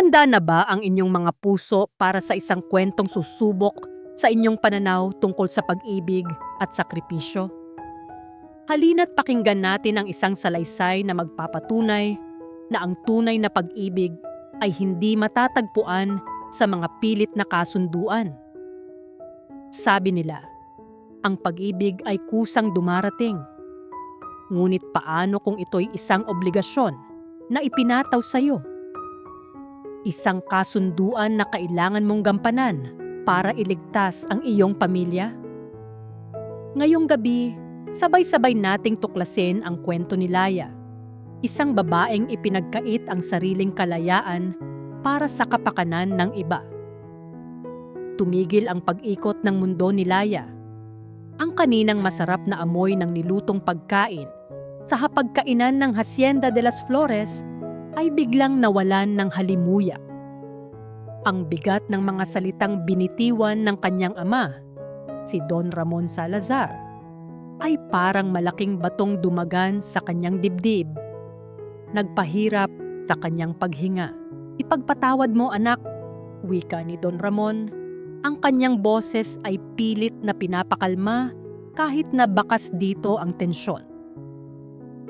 Handa na ba ang inyong mga puso para sa isang kwentong susubok sa inyong pananaw tungkol sa pag-ibig at sakripisyo? Halina't pakinggan natin ang isang salaysay na magpapatunay na ang tunay na pag-ibig ay hindi matatagpuan sa mga pilit na kasunduan. Sabi nila, ang pag-ibig ay kusang dumarating. Ngunit paano kung ito'y isang obligasyon na ipinataw sa iyo? Isang kasunduan na kailangan mong gampanan para iligtas ang iyong pamilya? Ngayong gabi, sabay-sabay nating tuklasin ang kwento ni Laya, isang babaeng ipinagkait ang sariling kalayaan para sa kapakanan ng iba. Tumigil ang pag-ikot ng mundo ni Laya. Ang kaninang masarap na amoy ng nilutong pagkain sa hapagkainan ng Hacienda de las Flores ay biglang nawalan ng halimuyak. Ang bigat ng mga salitang binitiwan ng kanyang ama, si Don Ramon Salazar, ay parang malaking batong dumagan sa kanyang dibdib. Nagpahirap sa kanyang paghinga. "Ipagpatawad mo, anak," wika ni Don Ramon. Ang kanyang boses ay pilit na pinapakalma kahit na bakas dito ang tensyon.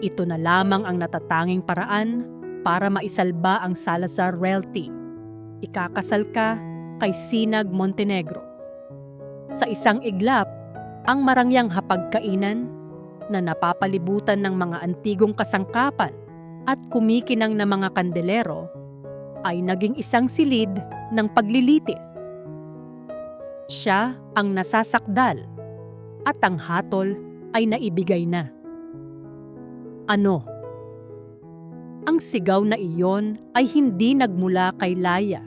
Ito na lamang ang natatanging paraan para maisalba ang Salazar Realty. Ikakasal ka kay Sinag Montenegro. Sa isang iglap, ang marangyang hapagkainan na napapalibutan ng mga antigong kasangkapan at kumikinang na mga kandelero ay naging isang silid ng paglilitis. Siya ang nasasakdal at ang hatol ay naibigay na. Ano? Ang sigaw na iyon ay hindi nagmula kay Laya,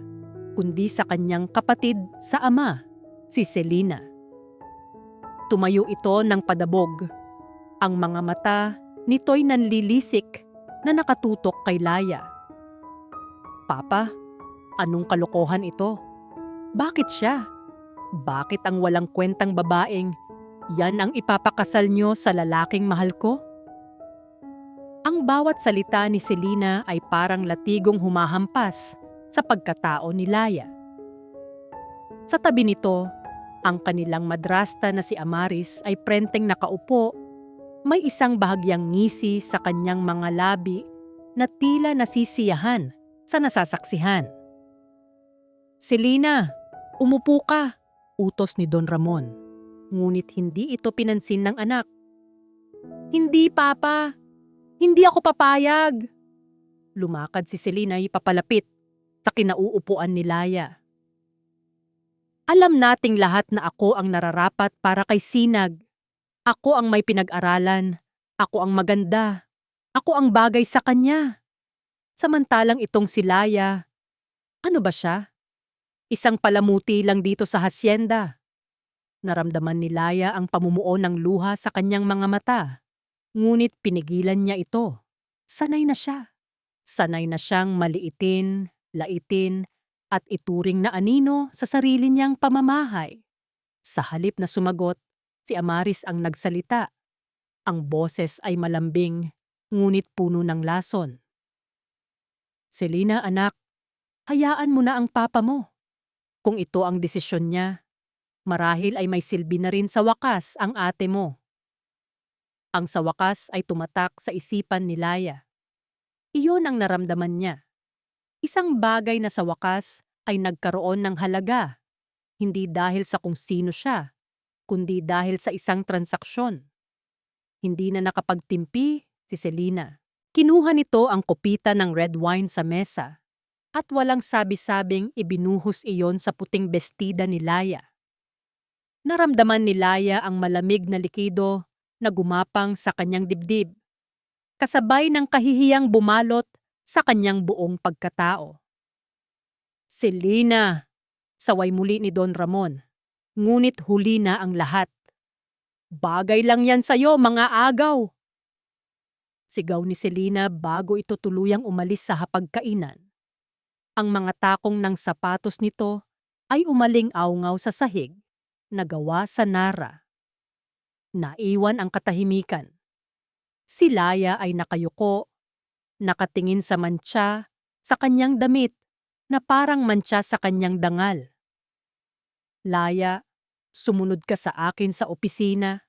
kundi sa kanyang kapatid sa ama, si Selena. Tumayo ito ng padabog. Ang mga mata nito'y nanlilisik na nakatutok kay Laya. "Papa, anong kalokohan ito? Bakit siya? Bakit ang walang kwentang babaeng yan ang ipapakasal niyo sa lalaking mahal ko?" Ang bawat salita ni Selena ay parang latigong humahampas sa pagkatao ni Laya. Sa tabi nito, ang kanilang madrasta na si Amaris ay prenteng nakaupo, may isang bahagyang ngisi sa kanyang mga labi na tila nasisiyahan sa nasasaksihan. "Selena, umupo ka," utos ni Don Ramon. Ngunit hindi ito pinansin ng anak. "Hindi, Papa. Hindi ako papayag." Lumakad si Selena papalapit sa kinauupuan ni Laya. "Alam nating lahat na ako ang nararapat para kay Sinag. Ako ang may pinag-aralan. Ako ang maganda. Ako ang bagay sa kanya. Samantalang itong si Laya, ano ba siya? Isang palamuti lang dito sa hacienda." Naramdaman ni Laya ang pamumuo ng luha sa kanyang mga mata. Ngunit pinigilan niya ito. Sanay na siya. Sanay na siyang maliitin, laitin, at ituring na anino sa sarili niyang pamamahay. Sa halip na sumagot, si Amaris ang nagsalita. Ang boses ay malambing, ngunit puno ng lason. "Selena, anak, hayaan mo na ang papa mo. Kung ito ang desisyon niya, marahil ay may silbi na rin sa wakas ang ate mo." Ang sa wakas ay tumatak sa isipan ni Laya. Iyon ang naramdaman niya. Isang bagay na sa wakas ay nagkaroon ng halaga, hindi dahil sa kung sino siya, kundi dahil sa isang transaksyon. Hindi na nakapagtimpi si Selena. Kinuha nito ang kopita ng red wine sa mesa at walang sabi-sabing ibinuhos iyon sa puting bestida ni Laya. Naramdaman ni Laya ang malamig na likido na gumapang sa kanyang dibdib, kasabay ng kahihiyang bumalot sa kanyang buong pagkatao. "Selena," saway muli ni Don Ramon, ngunit huli na ang lahat. "Bagay lang yan sa'yo, mga agaw!" Sigaw ni Selena bago ito tuluyang umalis sa hapagkainan. Ang mga takong ng sapatos nito ay umaling-awngaw sa sahig na gawa sa nara. Naiwan ang katahimikan. Si Laya ay nakayuko, nakatingin sa mantsa sa kanyang damit na parang mantsa sa kanyang dangal. Laya, sumunod ka sa akin sa opisina.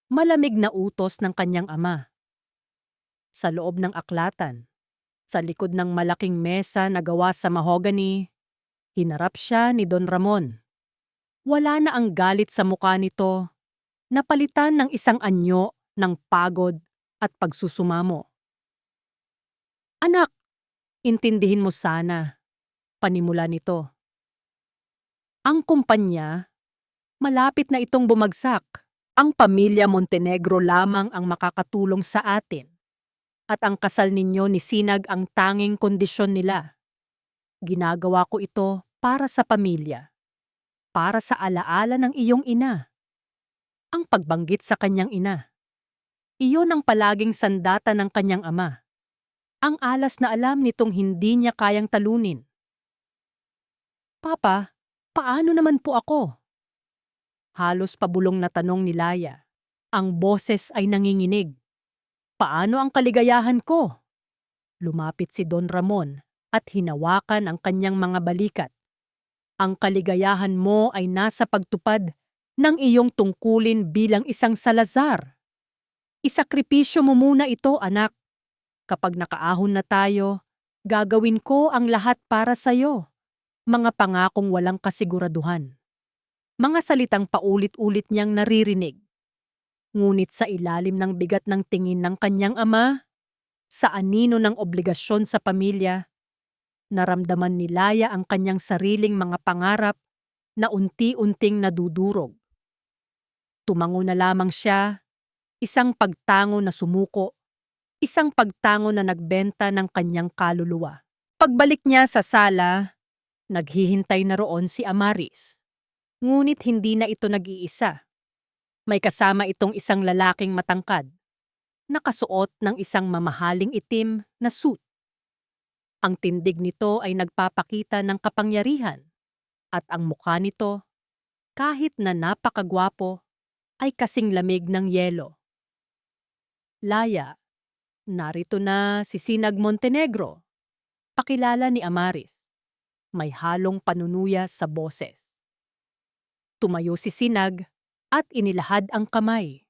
Malamig na utos ng kanyang ama. Sa loob ng aklatan, sa likod ng malaking mesa na gawa sa mahogany, hinarap siya ni Don Ramon. Wala na ang galit sa mukha nito, napalitan ng isang anyo ng pagod at pagsusumamo. Anak, intindihin mo sana, panimula nito. Ang kumpanya, malapit na itong bumagsak. Ang pamilya Montenegro lamang ang makakatulong sa atin. At ang kasal ninyo ni Sinag ang tanging kondisyon nila. Ginagawa ko ito para sa pamilya. Para sa alaala ng iyong ina. Ang pagbanggit sa kanyang ina. Iyon ang palaging sandata ng kanyang ama. Ang alas na alam nitong hindi niya kayang talunin. Papa, paano naman po ako? Halos pabulong na tanong ni Laya. Ang boses ay nanginginig. Paano ang kaligayahan ko? Lumapit si Don Ramon at hinawakan ang kanyang mga balikat. Ang kaligayahan mo ay nasa pagtupad ng iyong tungkulin bilang isang Salazar. Isakripisyo mo muna ito, anak. Kapag nakaahon na tayo, gagawin ko ang lahat para sa'yo. Mga pangakong walang kasiguraduhan. Mga salitang paulit-ulit niyang naririnig. Ngunit sa ilalim ng bigat ng tingin ng kanyang ama, sa anino ng obligasyon sa pamilya, naramdaman ni Laya ang kanyang sariling mga pangarap na unti-unting nadudurog. Tumango na lamang siya, isang pagtango na sumuko, isang pagtango na nagbenta ng kanyang kaluluwa. Pagbalik niya sa sala, naghihintay na roon si Amaris. Ngunit hindi na ito nag-iisa. May kasama itong isang lalaking matangkad, nakasuot ng isang mamahaling itim na suit. Ang tindig nito ay nagpapakita ng kapangyarihan at ang mukha nito, kahit na napakagwapo, ay kasing lamig ng yelo. Laya, narito na si Sinag Montenegro, pakilala ni Amaris. May halong panunuya sa boses. Tumayo si Sinag at inilahad ang kamay.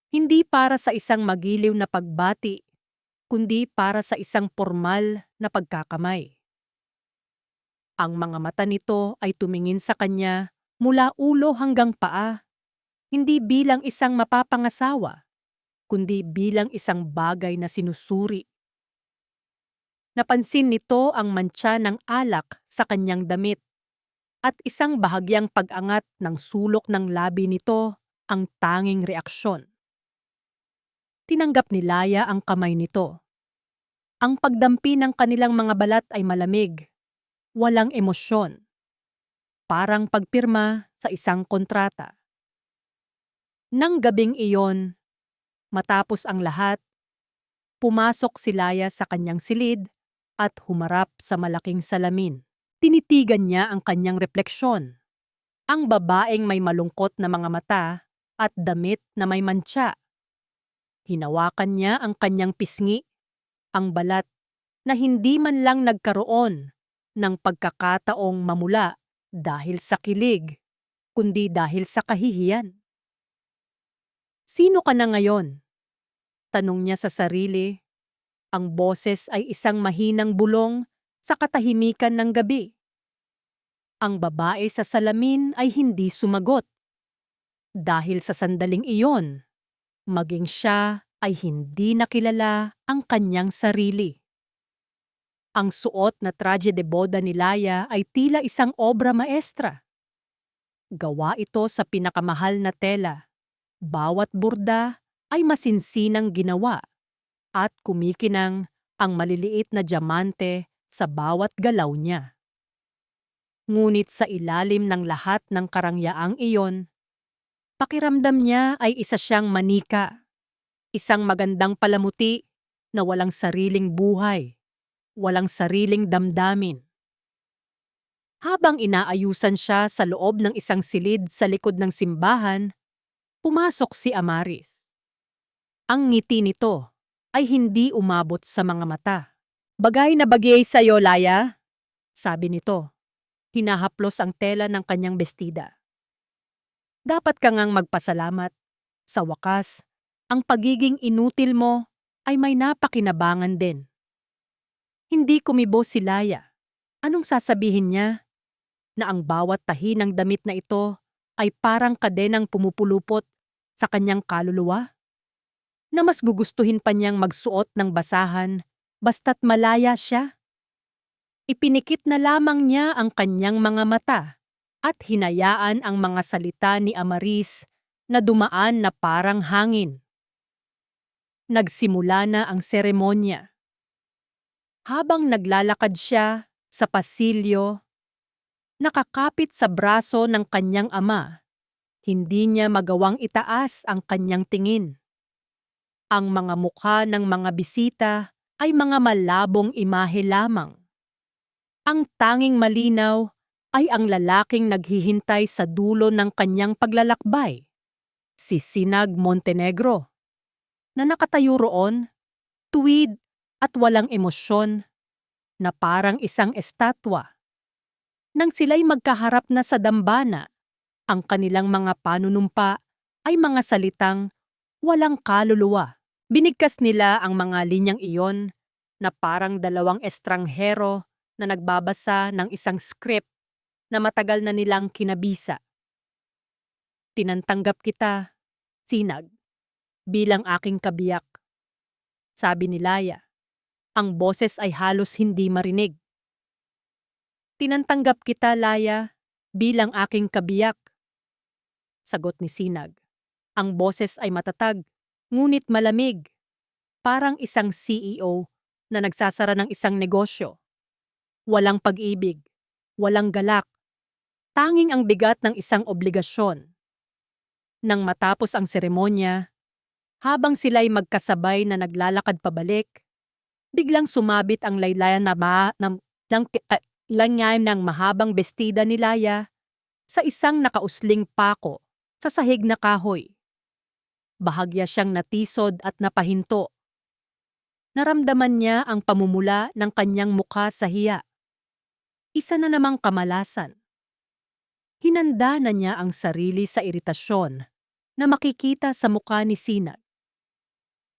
Hindi para sa isang magiliw na pagbati, kundi para sa isang formal na pagkakamay. Ang mga mata nito ay tumingin sa kanya mula ulo hanggang paa, hindi bilang isang mapapangasawa, kundi bilang isang bagay na sinusuri. Napansin nito ang mantsa ng alak sa kanyang damit. At isang bahagyang pag-angat ng sulok ng labi nito ang tanging reaksyon. Tinanggap ni Laya ang kamay nito. Ang pagdampi ng kanilang mga balat ay malamig, walang emosyon. Parang pagpirma sa isang kontrata. Nang gabing iyon, matapos ang lahat, pumasok si Laya sa kanyang silid at humarap sa malaking salamin. Tinitigan niya ang kanyang refleksyon. Ang babaeng may malungkot na mga mata at damit na may mantsa. Hinawakan niya ang kanyang pisngi, ang balat na hindi man lang nagkaroon ng pagkakataong mamula dahil sa kilig, kundi dahil sa kahihiyan. Sino ka na ngayon? Tanong niya sa sarili. Ang boses ay isang mahinang bulong sa katahimikan ng gabi. Ang babae sa salamin ay hindi sumagot. Dahil sa sandaling iyon, maging siya ay hindi nakilala ang kanyang sarili. Ang suot na traje de boda ni Laya ay tila isang obra maestra. Gawa ito sa pinakamahal na tela. Bawat burda ay masinsinang ginawa at kumikinang ang maliliit na diamante sa bawat galaw niya. Ngunit sa ilalim ng lahat ng karangyaang iyon, pakiramdam niya ay isa siyang manika, isang magandang palamuti na walang sariling buhay, walang sariling damdamin. Habang inaayusan siya sa loob ng isang silid sa likod ng simbahan, pumasok si Amaris. Ang ngiti nito ay hindi umabot sa mga mata. Bagay na bagay sa'yo, Laya. sabi nito. Hinahaplos ang tela ng kanyang bestida. Dapat ka ngang magpasalamat. Sa wakas, ang pagiging inutil mo ay may napakinabangan din. Hindi kumibo si Laya. Anong sasabihin niya? Na ang bawat tahi ng damit na ito ay parang kadenang pumupulupot sa kanyang kaluluwa? Na mas gugustuhin pa niyang magsuot ng basahan basta't malaya siya? Ipinikit na lamang niya ang kanyang mga mata at hinayaan ang mga salita ni Amaris na dumaan na parang hangin. Nagsimula na ang seremonya. Habang naglalakad siya sa pasilyo, nakakapit sa braso ng kanyang ama, hindi niya magawang itaas ang kanyang tingin. Ang mga mukha ng mga bisita ay mga malabong imahe lamang. Ang tanging malinaw ay ang lalaking naghihintay sa dulo ng kanyang paglalakbay, si Sinag Montenegro, na nakatayo roon, tuwid at walang emosyon, na parang isang estatwa. Nang sila'y magkaharap na sa dambana, ang kanilang mga panunumpa ay mga salitang walang kaluluwa. Binigkas nila ang mga linyang iyon na parang dalawang estranghero na nagbabasa ng isang script na matagal na nilang kinabisa. Tinantanggap kita, Sinag, bilang aking kabiyak, sabi ni Laya. Ang boses ay halos hindi marinig. Tinantanggap kita, Laya, bilang aking kabiyak, sagot ni Sinag. Ang boses ay matatag, ngunit malamig, parang isang CEO na nagsasara ng isang negosyo. Walang pag-ibig, walang galak, tanging ang bigat ng isang obligasyon. Nang matapos ang seremonya, habang sila'y magkasabay na naglalakad pabalik, biglang sumabit ang laylayan ng mahabang bestida ni Laya sa isang nakausling pako sa sahig na kahoy. Bahagya siyang natisod at napahinto. Naramdaman niya ang pamumula ng kanyang mukha sa hiya. Isa na namang kamalasan. Hinanda na niya ang sarili sa iritasyon na makikita sa mukha ni Sinag.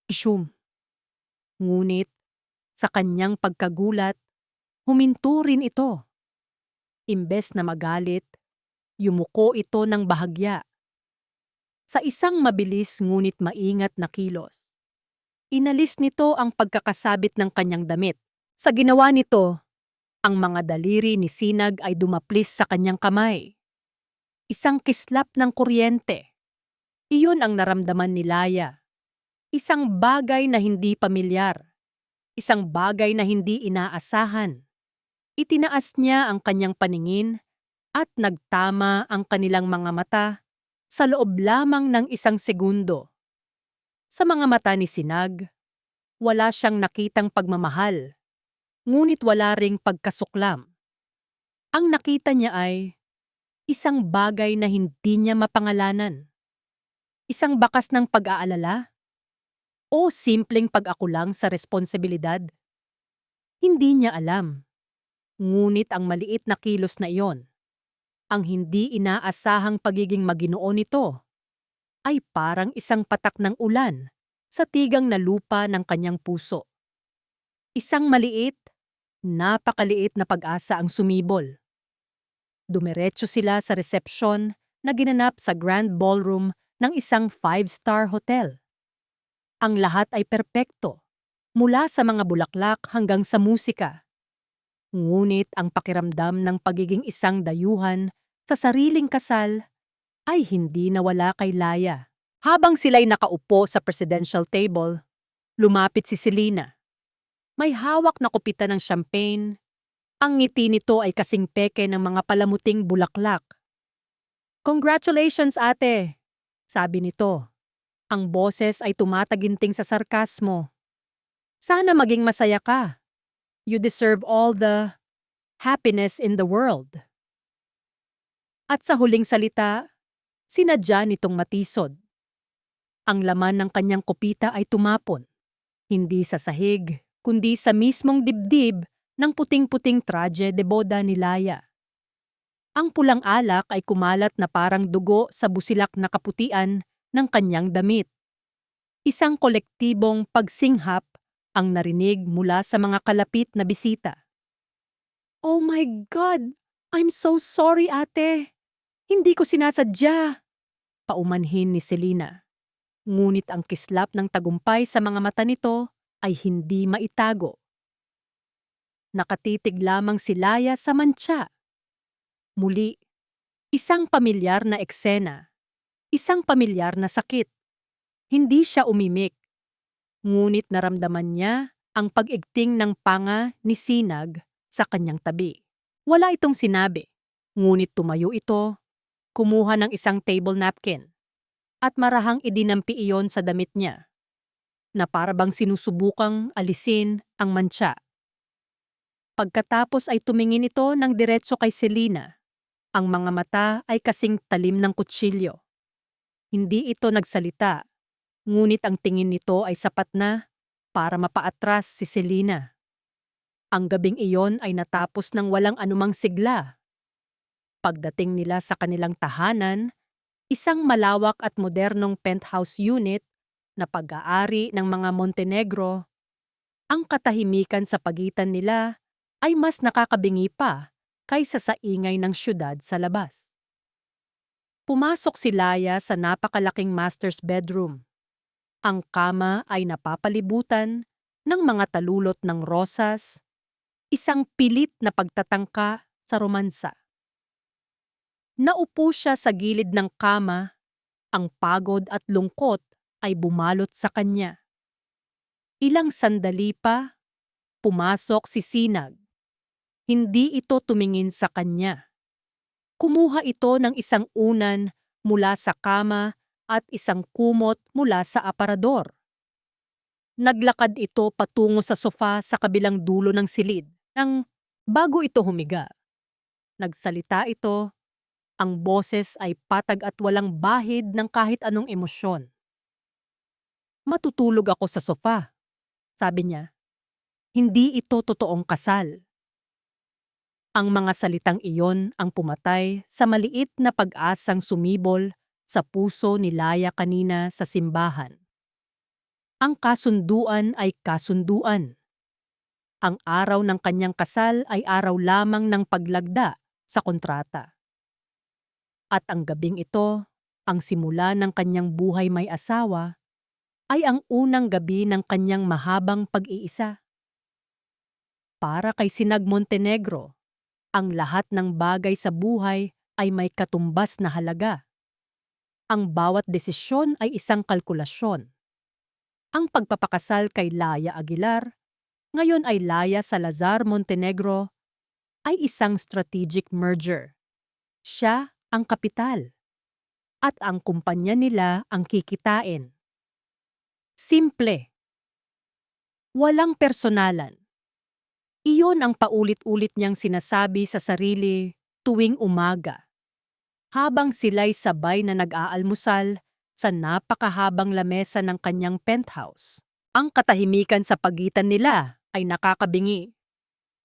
Isyum. Ngunit, sa kanyang pagkagulat, huminto rin ito. Imbes na magalit, yumuko ito ng bahagya. Sa isang mabilis ngunit maingat na kilos, inalis nito ang pagkakasabit ng kanyang damit. Sa ginawa nito, ang mga daliri ni Sinag ay dumaplis sa kanyang kamay. Isang kislap ng kuryente. Iyon ang naramdaman ni Laya. Isang bagay na hindi pamilyar. Isang bagay na hindi inaasahan. Itinaas niya ang kanyang paningin at nagtama ang kanilang mga mata sa loob lamang ng isang segundo. Sa mga mata ni Sinag, wala siyang nakitang pagmamahal, ngunit wala ring pagkasuklam. Ang nakita niya ay isang bagay na hindi niya mapangalanan. Isang bakas ng pag-aalala o simpleng pag-akulang sa responsibilidad. Hindi niya alam. Ngunit ang maliit na kilos na iyon, ang hindi inaasahang pagiging Maginoo nito, ay parang isang patak ng ulan sa tigang na lupa ng kanyang puso. Isang maliit, napakaliit na pag-asa ang sumibol. Dumiretso sila sa resepsyon na ginanap sa Grand Ballroom ng isang 5-star hotel. Ang lahat ay perpekto, mula sa mga bulaklak hanggang sa musika. Ngunit ang pakiramdam ng pagiging isang dayuhan sa sariling kasal ay hindi nawala kay Laya. Habang sila'y nakaupo sa presidential table, lumapit si Selena. May hawak na kupitan ng champagne. Ang ngiti nito ay kasing peke ng mga palamuting bulaklak. "Congratulations, ate," sabi nito. Ang boses ay tumataginting sa sarkasmo. "Sana maging masaya ka. You deserve all the happiness in the world." At sa huling salita, sinadya nitong matisod. Ang laman ng kanyang kopita ay tumapon, hindi sa sahig, kundi sa mismong dibdib ng puting-puting traje de boda ni Laya. Ang pulang alak ay kumalat na parang dugo sa busilak na kaputian ng kanyang damit. Isang kolektibong pagsinghap ang narinig mula sa mga kalapit na bisita. "Oh my God! I'm so sorry, ate! Hindi ko sinasadya!" Paumanhin ni Selena. Ngunit ang kislap ng tagumpay sa mga mata nito ay hindi maitago. Nakatitig lamang si Laya sa mantsa. Muli, isang pamilyar na eksena, isang pamilyar na sakit. Hindi siya umimik, ngunit naramdaman niya ang pag-igting ng panga ni Sinag sa kanyang tabi. Wala itong sinabi, ngunit tumayo ito, kumuha ng isang table napkin, at marahang idinampi iyon sa damit niya, na parabang sinusubukang alisin ang mantsa. Pagkatapos ay tumingin ito ng diretso kay Selena. Ang mga mata ay kasing talim ng kutsilyo. Hindi ito nagsalita, ngunit ang tingin nito ay sapat na para mapaatras si Selena. Ang gabing iyon ay natapos ng walang anumang sigla. Pagdating nila sa kanilang tahanan, isang malawak at modernong penthouse unit na pag-aari ng mga Montenegro, ang katahimikan sa pagitan nila ay mas nakakabingi pa kaysa sa ingay ng syudad sa labas. Pumasok si Laya sa napakalaking master's bedroom. Ang kama ay napapalibutan ng mga talulot ng rosas, isang pilit na pagtatangka sa romansa. Naupo siya sa gilid ng kama, ang pagod at lungkot ay bumalot sa kanya. Ilang sandali pa, pumasok si Sinag. Hindi ito tumingin sa kanya. Kumuha ito ng isang unan mula sa kama at isang kumot mula sa aparador. Naglakad ito patungo sa sofa sa kabilang dulo ng silid nang bago ito humiga. Nagsalita ito, ang boses ay patag at walang bahid ng kahit anong emosyon. "Matutulog ako sa sofa," sabi niya. Hindi ito totoong kasal. Ang mga salitang iyon ang pumatay sa maliit na pag-asang sumibol sa puso ni Laya kanina sa simbahan. Ang kasunduan ay kasunduan. Ang araw ng kanyang kasal ay araw lamang ng paglagda sa kontrata. At ang gabing ito, ang simula ng kanyang buhay may asawa, ay ang unang gabi ng kanyang mahabang pag-iisa. Para kay Sinag Montenegro, ang lahat ng bagay sa buhay ay may katumbas na halaga. Ang bawat desisyon ay isang kalkulasyon. Ang pagpapakasal kay Laya Aguilar, ngayon ay Laya Salazar Montenegro, ay isang strategic merger. Siya ang kapital, at ang kumpanya nila ang kikitain. Simple. Walang personalan. Iyon ang paulit-ulit niyang sinasabi sa sarili tuwing umaga. Habang sila'y sabay na nag-aalmusal sa napakahabang lamesa ng kanyang penthouse. Ang katahimikan sa pagitan nila ay nakakabingi.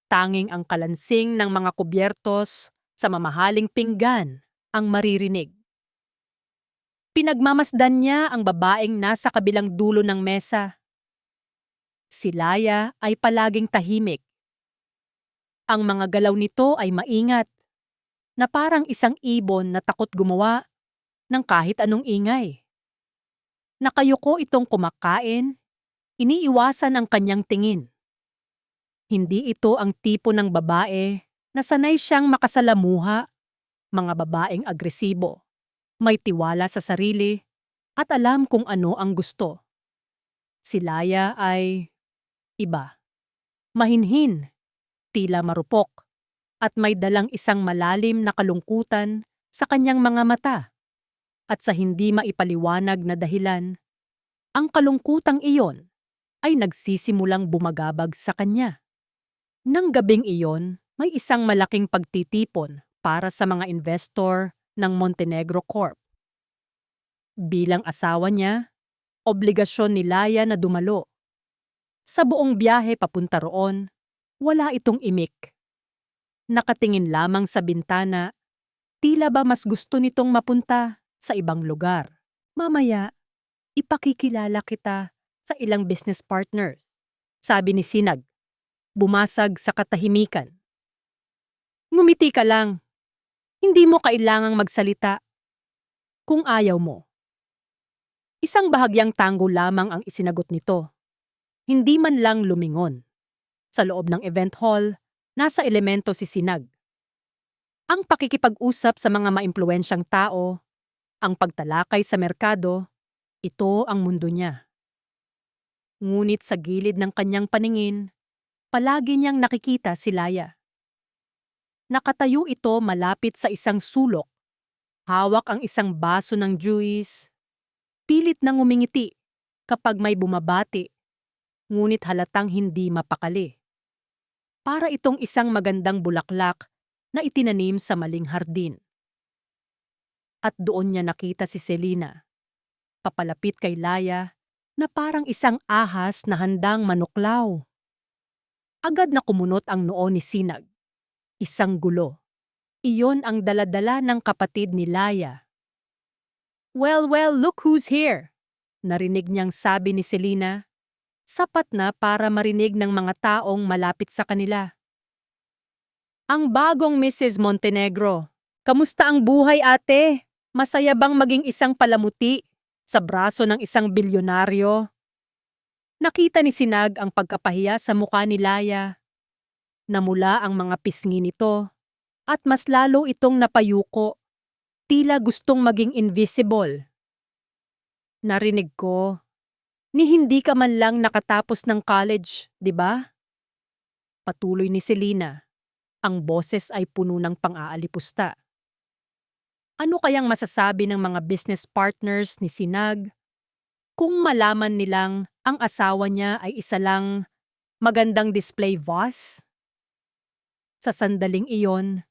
Tanging ang kalansing ng mga kubyertos sa mamahaling pinggan ang maririnig. Pinagmamasdan niya ang babaeng nasa kabilang dulo ng mesa. Si Laya ay palaging tahimik. Ang mga galaw nito ay maingat, na parang isang ibon na takot gumawa ng kahit anong ingay. Nakayuko itong kumakain, iniiwasan ang kanyang tingin. Hindi ito ang tipo ng babae na sanay siyang makasalamuha, mga babaeng agresibo, may tiwala sa sarili, at alam kung ano ang gusto. Si Laya ay iba. Mahinhin, tila marupok, at may dalang isang malalim na kalungkutan sa kanyang mga mata. At sa hindi maipaliwanag na dahilan, ang kalungkutang iyon ay nagsisimulang bumagabag sa kanya. Nang gabing iyon, may isang malaking pagtitipon para sa mga investor ng Montenegro Corp. Bilang asawa niya, obligasyon ni Laya na dumalo. Sa buong biyahe papunta roon, Wala itong imik. Nakatingin lamang sa bintana, tila ba mas gusto nitong mapunta sa ibang lugar. Mamaya, ipakikilala kita sa ilang business partners, sabi ni Sinag, bumasag sa katahimikan. Ngumiti ka lang, hindi mo kailangang magsalita kung ayaw mo. Isang bahagyang tango lamang ang isinagot nito. Hindi man lang lumingon. Sa loob ng event hall, nasa elemento si Sinag. Ang pakikipag-usap sa mga maimpluwensyang tao, ang pagtalakay sa merkado, ito ang mundo niya. Ngunit sa gilid ng kanyang paningin, palagi niyang nakikita si Laya. Nakatayo ito malapit sa isang sulok. Hawak ang isang baso ng juice. Pilit na ngumingiti kapag may bumabati, ngunit halatang hindi mapakali. Para itong isang magandang bulaklak na itinanim sa maling hardin. At doon niya nakita si Selena, papalapit kay Laya na parang isang ahas na handang manuklaw. Agad na kumunot ang noo ni Sinag. Isang gulo. Iyon ang daladala ng kapatid ni Laya. Well, look who's here! Narinig niyang sabi ni Selena, sapat na para marinig ng mga taong malapit sa kanila. Ang bagong Mrs. Montenegro. Kamusta ang buhay, ate? Masaya bang maging isang palamuti sa braso ng isang bilyonaryo? Nakita ni Sinag ang pagkapahiya sa mukha ni Laya. Namula ang mga pisngi nito at mas lalo itong napayuko. Tila gustong maging invisible. Narinig ko, ni hindi ka man lang nakatapos ng college, di ba? Patuloy ni Selena. Ang boses ay puno ng pang-aalipusta. Ano kayang masasabi ng mga business partners ni Sinag kung malaman nilang ang asawa niya ay isa lang magandang display vase? Sa sandaling iyon,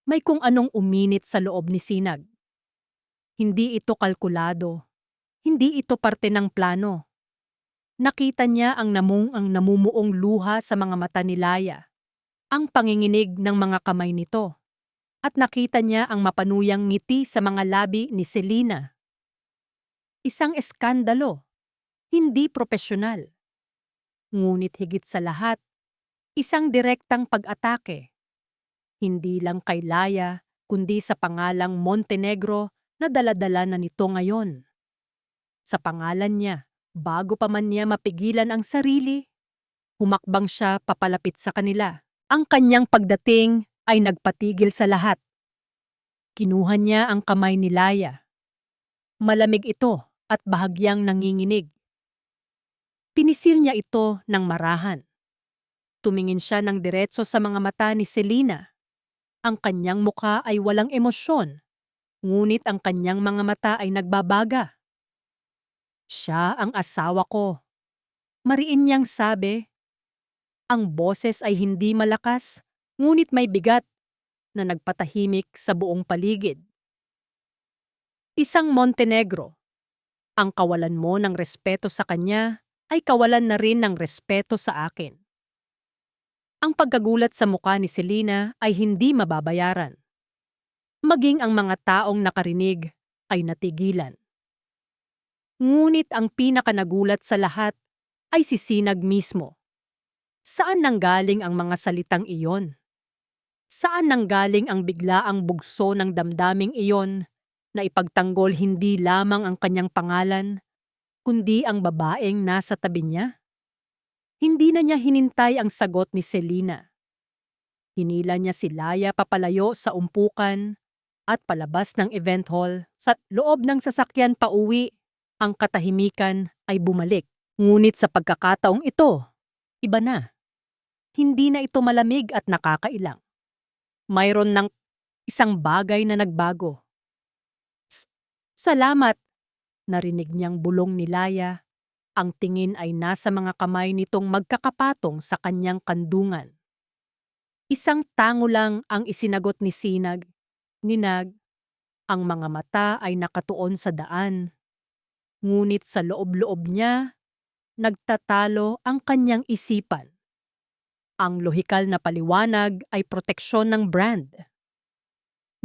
may kung anong uminit sa loob ni Sinag. Hindi ito kalkulado. Hindi ito parte ng plano. Nakita niya ang namumuong luha sa mga mata ni Laya, ang panginginig ng mga kamay nito, at nakita niya ang mapanuyang ngiti sa mga labi ni Selena. Isang eskandalo, hindi propesyonal. Ngunit higit sa lahat, isang direktang pag-atake. Hindi lang kay Laya, kundi sa pangalang Montenegro na daladala na nito ngayon. Sa pangalan niya, bago pa man niya mapigilan ang sarili, humakbang siya papalapit sa kanila. Ang kanyang pagdating ay nagpatigil sa lahat. Kinuha niya ang kamay ni Laya. Malamig ito at bahagyang nanginginig. Pinisil niya ito ng marahan. Tumingin siya ng diretso sa mga mata ni Selena. Ang kanyang mukha ay walang emosyon, ngunit ang kanyang mga mata ay nagbabaga. Siya ang asawa ko. Mariin niyang sabi. Ang boses ay hindi malakas, ngunit may bigat na nagpatahimik sa buong paligid. Isang Montenegro. Ang kawalan mo ng respeto sa kanya ay kawalan na rin ng respeto sa akin. Ang pagkagulat sa mukha ni Selena ay hindi mababayaran. Maging ang mga taong nakarinig ay natigilan. Ngunit ang pinakanagulat sa lahat ay si Sinag mismo. Saan nanggaling ang mga salitang iyon? Saan nanggaling ang biglaang bugso ng damdaming iyon na ipagtanggol hindi lamang ang kanyang pangalan, kundi ang babaeng nasa tabi niya? Hindi na niya hinintay ang sagot ni Selena. Hinila niya si Laya papalayo sa umpukan at palabas ng event hall. Sa loob ng sasakyan pauwi, ang katahimikan ay bumalik. Ngunit sa pagkakataong ito, iba na. Hindi na ito malamig at nakakailang. Mayroon ng isang bagay na nagbago. Salamat, narinig niyang bulong ni Laya. Ang tingin ay nasa mga kamay nitong magkakapatong sa kanyang kandungan. Isang tango lang ang isinagot ni Sinag. Ninag, ang mga mata ay nakatuon sa daan. Ngunit sa loob-loob niya, nagtatalo ang kanyang isipan. Ang lohikal na paliwanag ay proteksyon ng brand.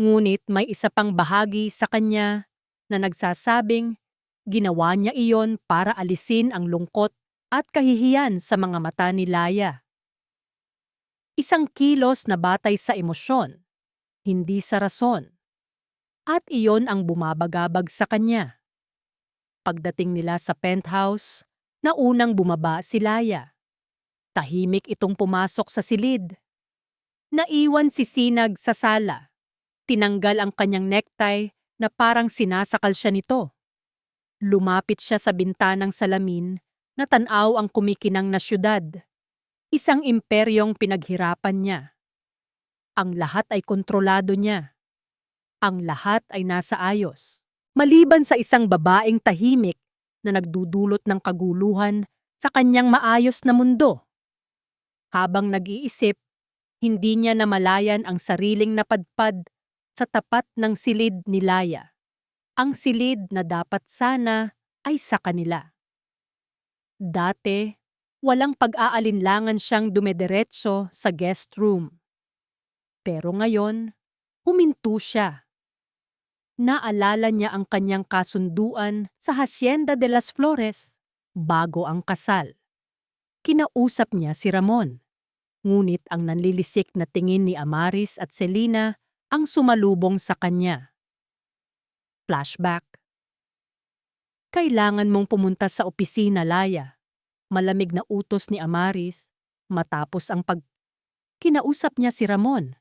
Ngunit may isa pang bahagi sa kanya na nagsasabing ginawa niya iyon para alisin ang lungkot at kahihiyan sa mga mata ni Laya. Isang kilos na batay sa emosyon, hindi sa rason. At iyon ang bumabagabag sa kanya. Pagdating nila sa penthouse, naunang bumaba si Laya. Tahimik itong pumasok sa silid. Naiwan si Sinag sa sala. Tinanggal ang kanyang necktie na parang sinasakal siya nito. Lumapit siya sa bintanang salamin na tanaw ang kumikinang na syudad. Isang imperyong pinaghirapan niya. Ang lahat ay kontrolado niya. Ang lahat ay nasa ayos. Maliban sa isang babaeng tahimik na nagdudulot ng kaguluhan sa kanyang maayos na mundo. Habang nag-iisip, hindi niya namalayan ang sariling napadpad sa tapat ng silid ni Laya. Ang silid na dapat sana ay sa kanila. Dati, walang pag-aalinlangan siyang dumediretso sa guest room. Pero ngayon, huminto siya. Naalala niya ang kanyang kasunduan sa Hacienda de las Flores bago ang kasal. Kinausap niya si Ramon. Ngunit ang nanlilisik na tingin ni Amaris at Selena ang sumalubong sa kanya. Flashback. Kailangan mong pumunta sa opisina, Laya. Malamig na utos ni Amaris matapos ang Kinausap niya si Ramon.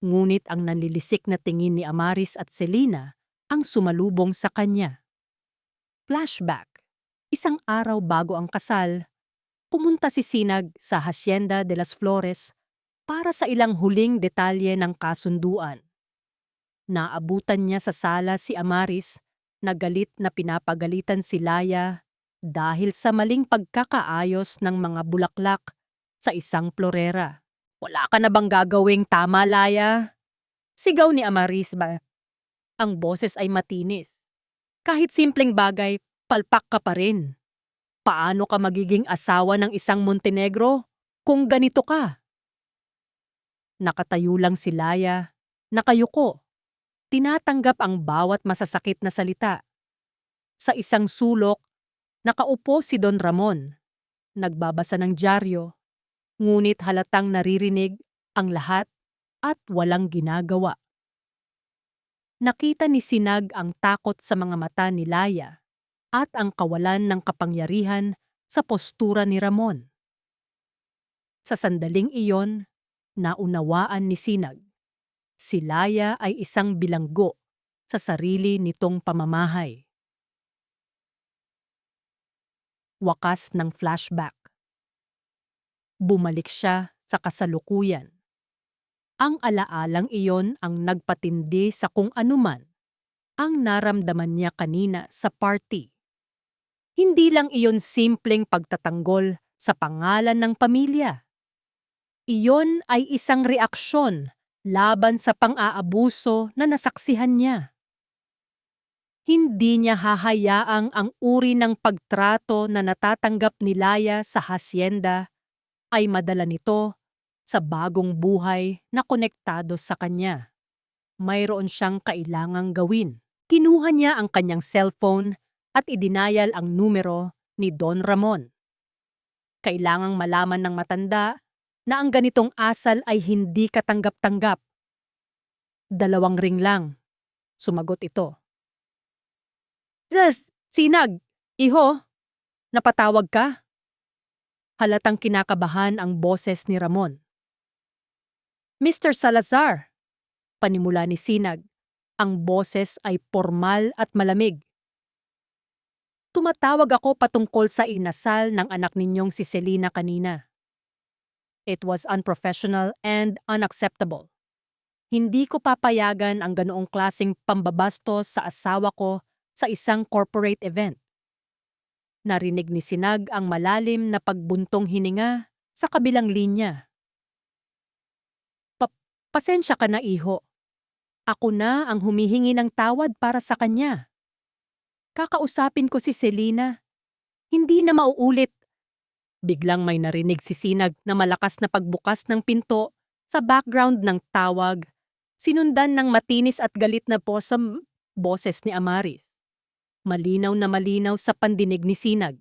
Ngunit ang nanlilisik na tingin ni Amaris at Selena ang sumalubong sa kanya. Flashback. Isang araw bago ang kasal, pumunta si Sinag sa Hacienda de las Flores para sa ilang huling detalye ng kasunduan. Naabutan niya sa sala si Amaris na galit na pinapagalitan si Laya dahil sa maling pagkakaayos ng mga bulaklak sa isang florera. Wala ka na bang gagawing tama, Laya? Sigaw ni Amaris ba? Ang boses ay matinis. Kahit simpleng bagay, palpak ka pa rin. Paano ka magiging asawa ng isang Montenegro kung ganito ka? Nakatayo lang si Laya, nakayuko. Tinatanggap ang bawat masasakit na salita. Sa isang sulok, nakaupo si Don Ramon. Nagbabasa ng dyaryo, ngunit halatang naririnig ang lahat at walang ginagawa. Nakita ni Sinag ang takot sa mga mata ni Laya at ang kawalan ng kapangyarihan sa postura ni Ramon. Sa sandaling iyon, naunawaan ni Sinag. Si Laya ay isang bilanggo sa sarili nitong pamamahay. Wakas ng flashback. Bumalik siya sa kasalukuyan. Ang alaalang iyon ang nagpatindi sa kung anuman ang naramdaman niya kanina sa party. Hindi lang iyon simpleng pagtatanggol sa pangalan ng pamilya. Iyon ay isang reaksyon laban sa pang-aabuso na nasaksihan niya. Hindi niya hahayaang ang uri ng pagtrato na natatanggap ni Laya sa hacienda ay madala nito sa bagong buhay na konektado sa kanya. Mayroon siyang kailangang gawin. Kinuha niya ang kanyang cellphone at idinayal ang numero ni Don Ramon. Kailangang malaman ng matanda na ang ganitong asal ay hindi katanggap-tanggap. 2 ring lang. Sumagot ito. Sinag, iho, napatawag ka? Halatang kinakabahan ang boses ni Ramon. Mr. Salazar, panimula ni Sinag. Ang boses ay formal at malamig. Tumatawag ako patungkol sa inasal ng anak ninyong si Selena kanina. It was unprofessional and unacceptable. Hindi ko papayagan ang ganoong klaseng pambabastos sa asawa ko sa isang corporate event. Narinig ni Sinag ang malalim na pagbuntong hininga sa kabilang linya. Pasensya ka na, iho. Ako na ang humihingi ng tawad para sa kanya. Kakausapin ko si Selena. Hindi na mauulit Biglang may narinig si Sinag na malakas na pagbukas ng pinto sa background ng tawag, sinundan ng matinis at galit na boses ni Amaris. Malinaw na malinaw sa pandinig ni Sinag.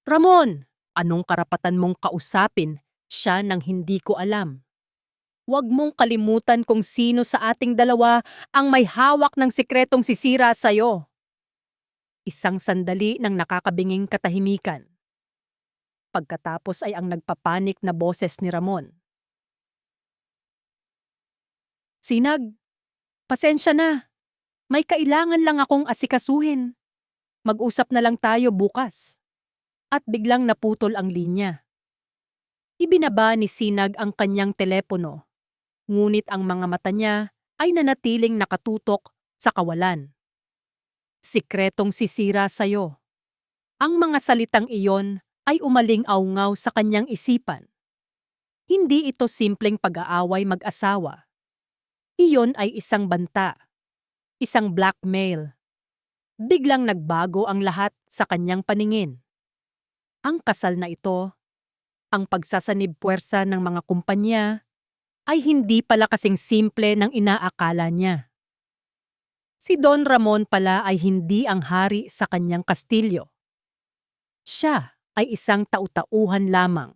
"Ramon, anong karapatan mong kausapin siya nang hindi ko alam? Huwag mong kalimutan kung sino sa ating dalawa ang may hawak ng sikretong sisira sa'yo." Isang sandali ng nakakabinging katahimikan. Pagkatapos ay ang nagpapanik na boses ni Ramon. "Sinag, pasensya na. May kailangan lang akong asikasuhin. Mag-usap na lang tayo bukas." At biglang naputol ang linya. Ibinaba ni Sinag ang kanyang telepono, ngunit ang mga mata niya ay nanatiling nakatutok sa kawalan. "Sikretong sisira sa'yo." Ang mga salitang iyon ay umaling-aungaw sa kanyang isipan. Hindi ito simpleng pag-aaway mag-asawa. Iyon ay isang banta, isang blackmail. Biglang nagbago ang lahat sa kanyang paningin. Ang kasal na ito, ang pagsasanib puwersa ng mga kumpanya, ay hindi pala kasing simple ng inaakala niya. Si Don Ramon pala ay hindi ang hari sa kanyang kastilyo. Siya ay isang tau-tauhan lamang,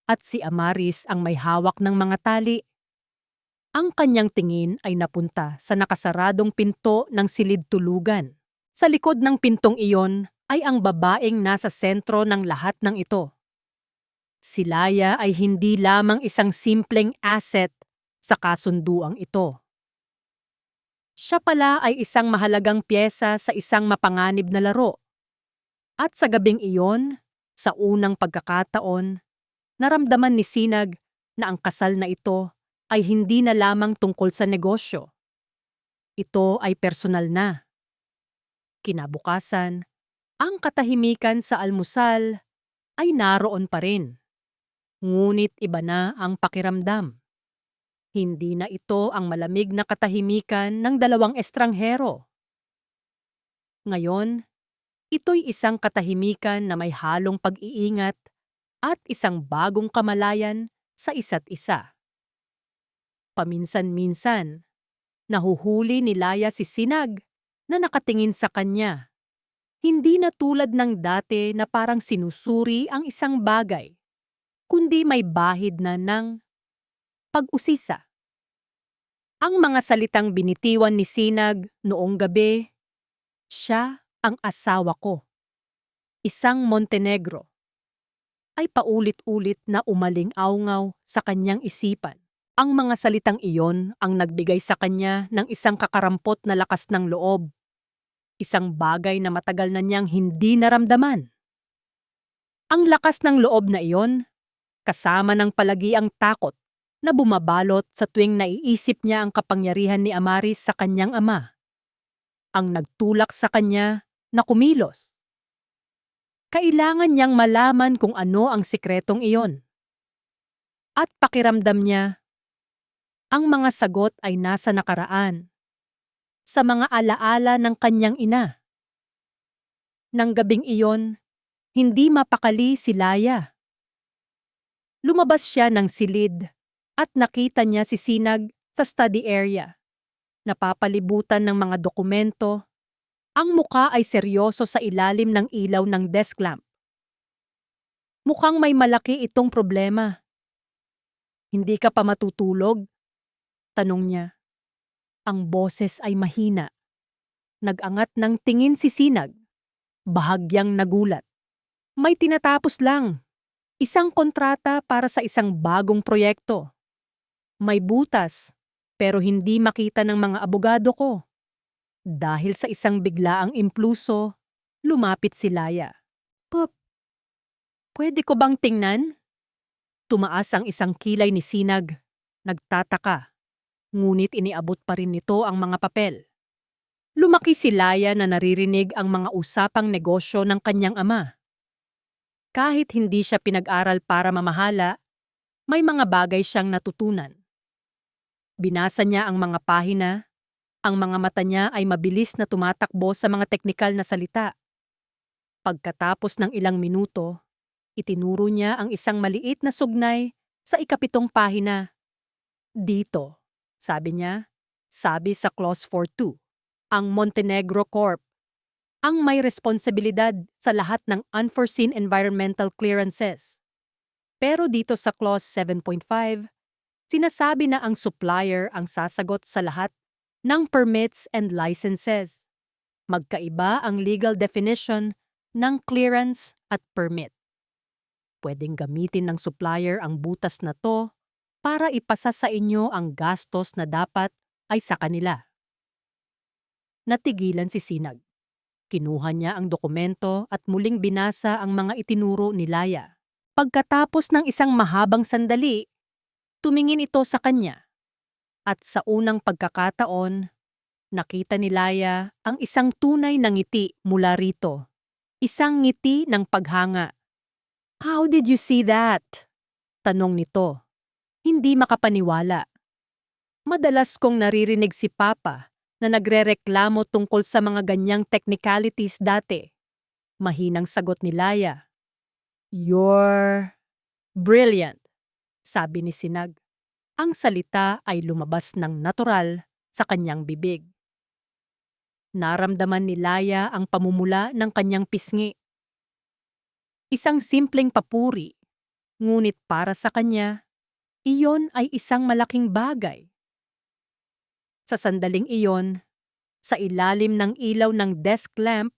at si Amaris ang may hawak ng mga tali. Ang kanyang tingin ay napunta sa nakasaradong pinto ng silid tulugan. Sa likod ng pintong iyon ay ang babaeng nasa sentro ng lahat ng ito. Si Laya ay hindi lamang isang simpleng asset sa kasunduang ito. Siya pala ay isang mahalagang pyesa sa isang mapanganib na laro. At sa gabing iyon, sa unang pagkakataon, naramdaman ni Sinag na ang kasal na ito ay hindi na lamang tungkol sa negosyo. Ito ay personal na. Kinabukasan, ang katahimikan sa almusal ay naroon pa rin. Ngunit iba na ang pakiramdam. Hindi na ito ang malamig na katahimikan ng dalawang estranghero. Ngayon, ito'y isang katahimikan na may halong pag-iingat at isang bagong kamalayan sa isa't isa. Paminsan-minsan, nahuhuli ni Laya si Sinag na nakatingin sa kanya. Hindi na tulad ng dati na parang sinusuri ang isang bagay, kundi may bahid na ng pag-usisa. Ang mga salitang binitiwan ni Sinag noong gabi, "Siya ang asawa ko, isang Montenegro," ay paulit-ulit na umaling-aungaw sa kanyang isipan. Ang mga salitang iyon ang nagbigay sa kanya ng isang kakarampot na lakas ng loob. Isang bagay na matagal na niyang hindi naramdaman. Ang lakas ng loob na iyon, kasama ng palagiang takot na bumabalot sa tuwing naiisip niya ang kapangyarihan ni Amaris sa kanyang ama, ang nagtulak sa kanya na kumilos. Kailangan niyang malaman kung ano ang sikretong iyon. At pakiramdam niya, ang mga sagot ay nasa nakaraan, sa mga alaala ng kanyang ina. Nang gabing iyon, hindi mapakali si Laya. Lumabas siya ng silid at nakita niya si Sinag sa study area. Napapalibutan ng mga dokumento, ang muka ay seryoso sa ilalim ng ilaw ng desk lamp. Mukhang may malaki itong problema. "Hindi ka pa matutulog?" tanong niya. Ang boses ay mahina. Nag-angat ng tingin si Sinag. Bahagyang nagulat. "May tinatapos lang. Isang kontrata para sa isang bagong proyekto. May butas, pero hindi makita ng mga abogado ko." Dahil sa isang biglaang impluso, lumapit si Laya. Pwede ko bang tingnan?" Tumaas ang isang kilay ni Sinag. Nagtataka. Ngunit iniabot pa rin nito ang mga papel. Lumaki si Laya na naririnig ang mga usapang negosyo ng kanyang ama. Kahit hindi siya pinag-aral para mamahala, may mga bagay siyang natutunan. Binasa niya ang mga pahina, ang mga mata niya ay mabilis na tumatakbo sa mga teknikal na salita. Pagkatapos ng ilang minuto, Itinuro niya ang isang maliit na sugnay sa 7 pahina. Dito, sabi niya, sabi sa Clause 4.2, ang Montenegro Corp ang may responsibilidad sa lahat ng unforeseen environmental clearances. Pero dito sa Clause 7.5, sinasabi na ang supplier ang sasagot sa lahat ng permits and licenses. Magkaiba ang legal definition ng clearance at permit. Pwedeng gamitin ng supplier ang butas na to para ipasa sa inyo ang gastos na dapat ay sa kanila. Natigilan si Sinag. Kinuha niya ang dokumento at muling binasa ang mga itinuro ni Laya. Pagkatapos ng isang mahabang sandali, tumingin ito sa kanya. At sa unang pagkakataon, nakita ni Laya ang isang tunay na ngiti mula rito. Isang ngiti ng paghanga. "How did you see that?" Tanong nito. Hindi makapaniwala. Madalas kong naririnig si Papa na nagrereklamo tungkol sa mga ganyang technicalities dati. Mahinang sagot ni Laya. "You're brilliant," sabi ni Sinag. Ang salita ay lumabas ng natural sa kanyang bibig. Naramdaman ni Laya ang pamumula ng kanyang pisngi. Isang simpleng papuri, ngunit para sa kanya, iyon ay isang malaking bagay. Sa sandaling iyon, sa ilalim ng ilaw ng desk lamp,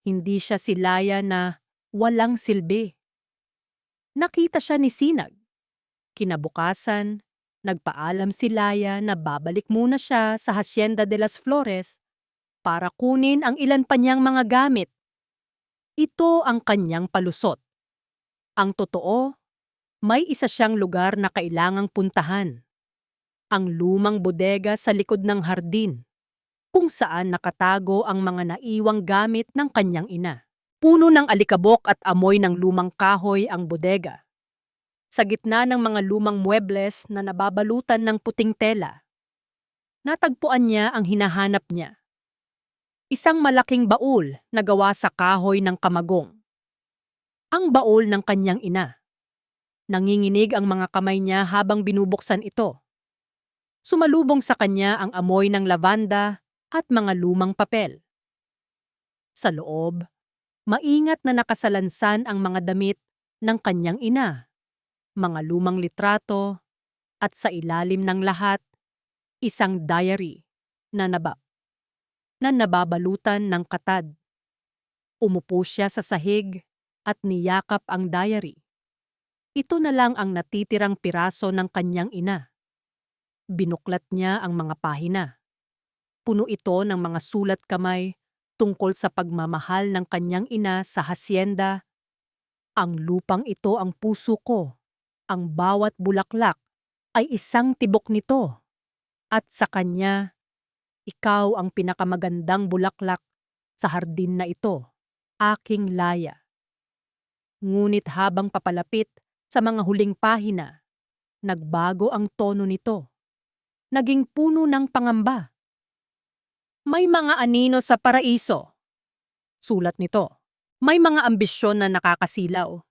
hindi siya si Laya na walang silbi. Nakita siya ni Sinag. Kinabukasan, nagpaalam si Laya na babalik muna siya sa Hacienda de las Flores para kunin ang ilan pa niyang mga gamit. Ito ang kanyang palusot. Ang totoo, may isa siyang lugar na kailangang puntahan. Ang lumang bodega sa likod ng hardin, kung saan nakatago ang mga naiwang gamit ng kanyang ina. Puno ng alikabok at amoy ng lumang kahoy ang bodega. Sa gitna ng mga lumang muebles na nababalutan ng puting tela, natagpuan niya ang hinahanap niya. Isang malaking baul na gawa sa kahoy ng kamagong. Ang baul ng kanyang ina. Nanginginig ang mga kamay niya habang binubuksan ito. Sumalubong sa kanya ang amoy ng lavanda at mga lumang papel. Sa loob, maingat na nakasalansan ang mga damit ng kanyang ina, mga lumang litrato, at sa ilalim ng lahat, isang diary na nababalutan ng katad. Umupo siya sa sahig at niyakap ang diary. Ito na lang ang natitirang piraso ng kanyang ina. Binuklat niya ang mga pahina. Puno ito ng mga sulat kamay tungkol sa pagmamahal ng kanyang ina sa hacienda. Ang lupang ito ang puso ko. Ang bawat bulaklak ay isang tibok nito. At sa kanya, ikaw ang pinakamagandang bulaklak sa hardin na ito, aking Laya. Ngunit habang papalapit sa mga huling pahina, nagbago ang tono nito. Naging puno ng pangamba. May mga anino sa paraiso. Sulat nito. May mga ambisyon na nakakasilaw.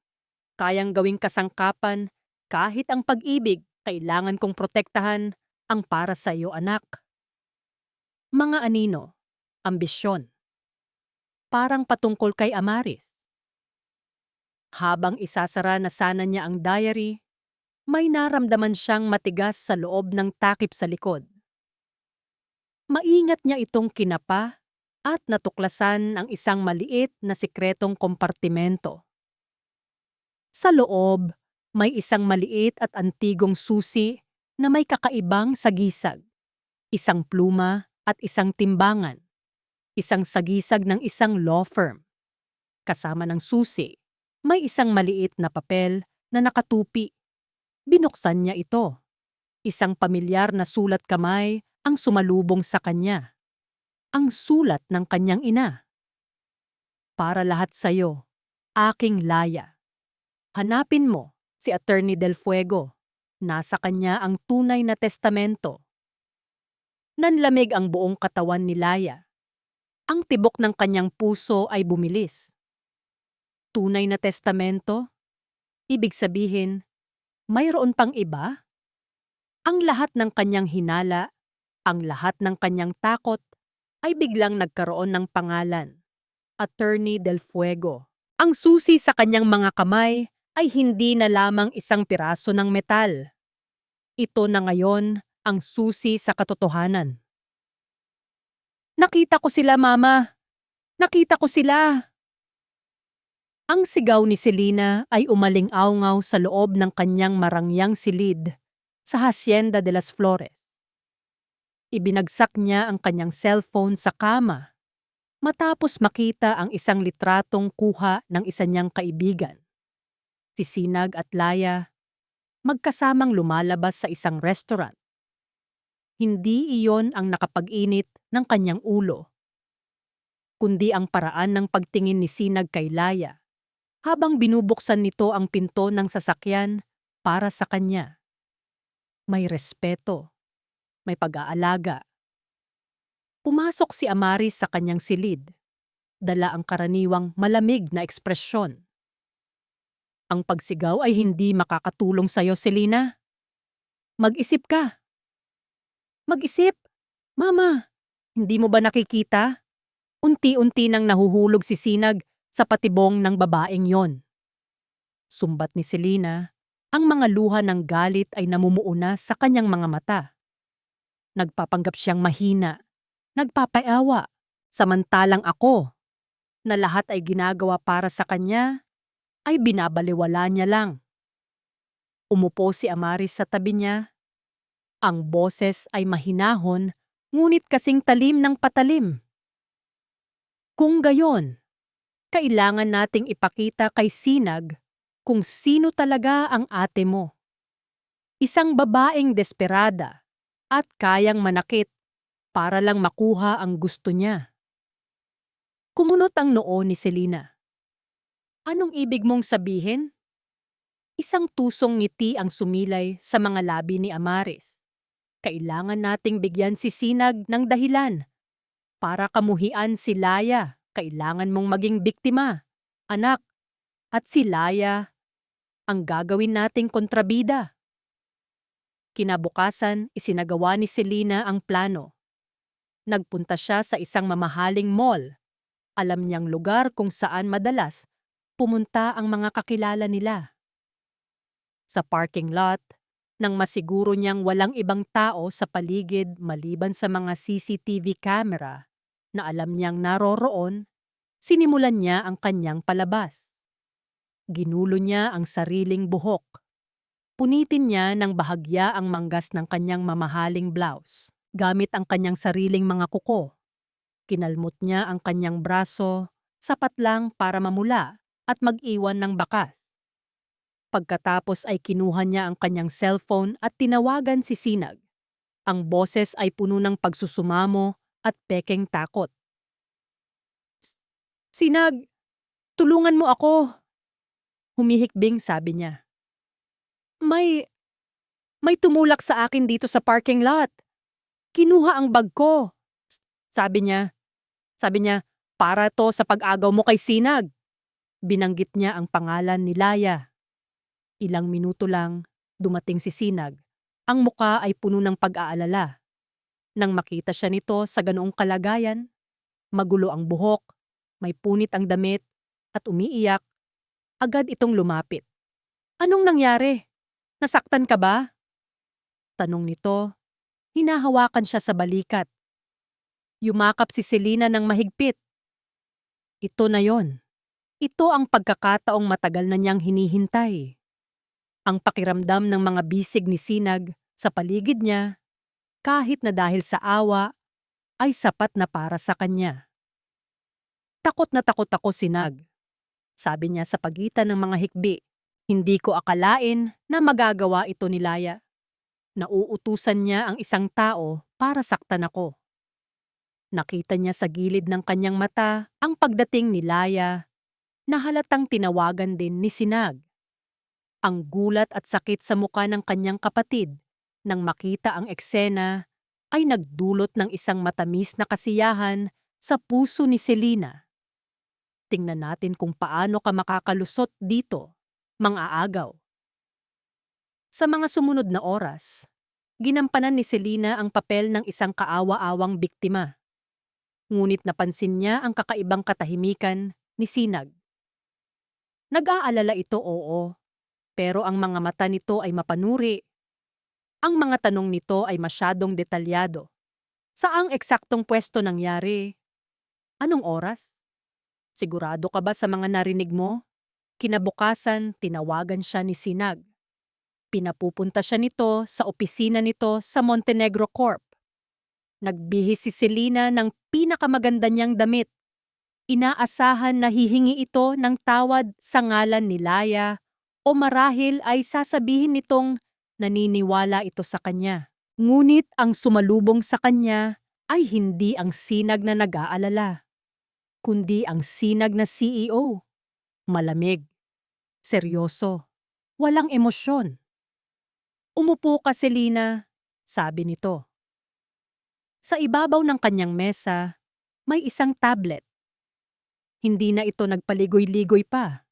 Kayang gawing kasangkapan kahit ang pag-ibig kailangan kong protektahan ang para sa iyo, anak. Mga anino, ambisyon. Parang patungkol kay Amaris. Habang isasara na sana niya ang diary, may naramdaman siyang matigas sa loob ng takip sa likod. Maingat niya itong kinapa at natuklasan ang isang maliit na sikretong kompartimento. Sa loob, may isang maliit at antigong susi na may kakaibang sagisag, isang pluma at isang timbangan, isang sagisag ng isang law firm. Kasama ng susi, may isang maliit na papel na nakatupi. Binuksan niya ito. Isang pamilyar na sulat kamay ang sumalubong sa kanya. Ang sulat ng kanyang ina. Para lahat sa'yo, aking Laya. Hanapin mo si Attorney Del Fuego. Nasa kanya ang tunay na testamento. Nanlamig ang buong katawan ni Laya. Ang tibok ng kanyang puso ay bumilis. Tunay na testamento? Ibig sabihin, mayroon pang iba? Ang lahat ng kanyang hinala, ang lahat ng kanyang takot, ay biglang nagkaroon ng pangalan, Attorney Del Fuego. Ang susi sa kanyang mga kamay ay hindi na lamang isang piraso ng metal. Ito na ngayon ang susi sa katotohanan. Nakita ko sila, Mama! Nakita ko sila! Ang sigaw ni Selena ay umaling-awngaw sa loob ng kanyang marangyang silid sa Hacienda de las Flores. Ibinagsak niya ang kanyang cellphone sa kama matapos makita ang isang litratong kuha ng isa niyang kaibigan. Si Sinag at Laya, magkasamang lumalabas sa isang restaurant. Hindi iyon ang nakapag-init ng kanyang ulo, kundi ang paraan ng pagtingin ni Sinag kay Laya habang binubuksan nito ang pinto ng sasakyan para sa kanya. May respeto, may pag-aalaga. Pumasok si Amaris sa kanyang silid, dala ang karaniwang malamig na ekspresyon. Ang pagsigaw ay hindi makakatulong sa'yo, Selena. Mag-isip ka. Mag-isip. Mama, hindi mo ba nakikita? Unti-unti nang nahuhulog si Sinag sa patibong ng babaeng yon. Sumbat ni Selena, ang mga luha ng galit ay namumuuna sa kanyang mga mata. Nagpapanggap siyang mahina, nagpapaawa, samantalang ako, na lahat ay ginagawa para sa kanya, ay binabaliwala niya lang. Umupo si Amaris sa tabi niya. Ang boses ay mahinahon, ngunit kasing talim ng patalim. Kung gayon, kailangan nating ipakita kay Sinag kung sino talaga ang ate mo. Isang babaeng desperada at kayang manakit para lang makuha ang gusto niya. Kumunot ang noo ni Selena. Anong ibig mong sabihin? Isang tusong ngiti ang sumilay sa mga labi ni Amaris. Kailangan nating bigyan si Sinag ng dahilan. Para kamuhian si Laya, kailangan mong maging biktima, anak. At si Laya, ang gagawin nating kontrabida. Kinabukasan, isinagawa ni Selena ang plano. Nagpunta siya sa isang mamahaling mall. Alam niyang lugar kung saan madalas pumunta ang mga kakilala nila. Sa parking lot, nang masiguro niyang walang ibang tao sa paligid maliban sa mga CCTV camera na alam niyang naroroon, sinimulan niya ang kanyang palabas. Ginulo niya ang sariling buhok. Punitin niya ng bahagya ang manggas ng kanyang mamahaling blouse gamit ang kanyang sariling mga kuko. Kinalmot niya ang kanyang braso, sapat lang para mamula at mag-iwan ng bakas. Pagkatapos ay kinuha niya ang kanyang cellphone at tinawagan si Sinag. Ang boses ay puno ng pagsusumamo at pekeng takot. Sinag, tulungan mo ako. Humihikbing sabi niya. May tumulak sa akin dito sa parking lot. Kinuha ang bag ko. Sabi niya, para to sa pag-agaw mo kay Sinag. Binanggit niya ang pangalan ni Laya. Ilang minuto lang, dumating si Sinag. Ang muka ay puno ng pag-aalala. Nang makita siya nito sa ganoong kalagayan, magulo ang buhok, may punit ang damit, at umiiyak, agad itong lumapit. Anong nangyari? Nasaktan ka ba? Tanong nito, hinahawakan siya sa balikat. Yumakap si Selena ng mahigpit. Ito na yon. Ito ang pagkakataong matagal na niyang hinihintay. Ang pakiramdam ng mga bisig ni Sinag sa paligid niya, kahit na dahil sa awa, ay sapat na para sa kanya. Takot na takot ako, Sinag. Sabi niya sa pagitan ng mga hikbi. Hindi ko akalain na magagawa ito ni Laya. Nauutusan niya ang isang tao para saktan ako. Nakita niya sa gilid ng kanyang mata ang pagdating ni Laya na halatang tinawagan din ni Sinag. Ang gulat at sakit sa muka ng kanyang kapatid nang makita ang eksena ay nagdulot ng isang matamis na kasiyahan sa puso ni Selena. Tingnan natin kung paano ka makakalusot dito. mang-aagaw. Sa mga sumunod na oras, ginampanan ni Selena ang papel ng isang kaawa-awang biktima. Ngunit napansin niya ang kakaibang katahimikan ni Sinag. Nag-aalala ito, oo, pero ang mga mata nito ay mapanuri. Ang mga tanong nito ay masyadong detalyado. Saang eksaktong pwesto nangyari? Anong oras? Sigurado ka ba sa mga narinig mo? Kinabukasan, tinawagan siya ni Sinag. Pinapupunta siya nito sa opisina nito sa Montenegro Corp. Nagbihis si Selena ng pinakamaganda niyang damit. Inaasahan na hihingi ito ng tawad sa ngalan ni Laya o marahil ay sasabihin nitong naniniwala ito sa kanya. Ngunit ang sumalubong sa kanya ay hindi ang Sinag na nag-aalala, kundi ang Sinag na CEO. Malamig, seryoso, walang emosyon. Umupo ka, Selena, sabi nito. Sa ibabaw ng kanyang mesa, may isang tablet. Hindi na ito nagpaligoy-ligoy pa.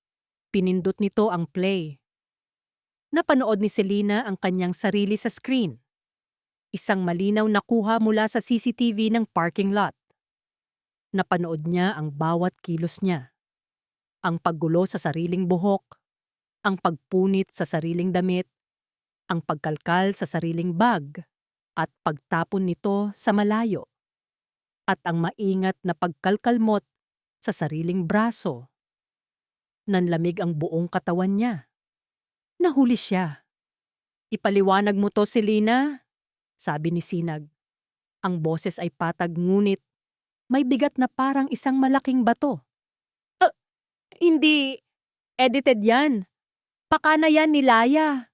Pinindot nito ang play. Napanood ni Selena ang kanyang sarili sa screen. Isang malinaw na kuha mula sa CCTV ng parking lot. Napanood niya ang bawat kilos niya. Ang paggulo sa sariling buhok, ang pagpunit sa sariling damit, ang pagkalkal sa sariling bag, at pagtapon nito sa malayo, at ang maingat na pagkalkalmot sa sariling braso. Nanlamig ang buong katawan niya. Nahuli siya. Ipaliwanag mo to, Selena, sabi ni Sinag. Ang boses ay patag ngunit may bigat na parang isang malaking bato. Hindi. Edited yan. Pakana yan ni Laya.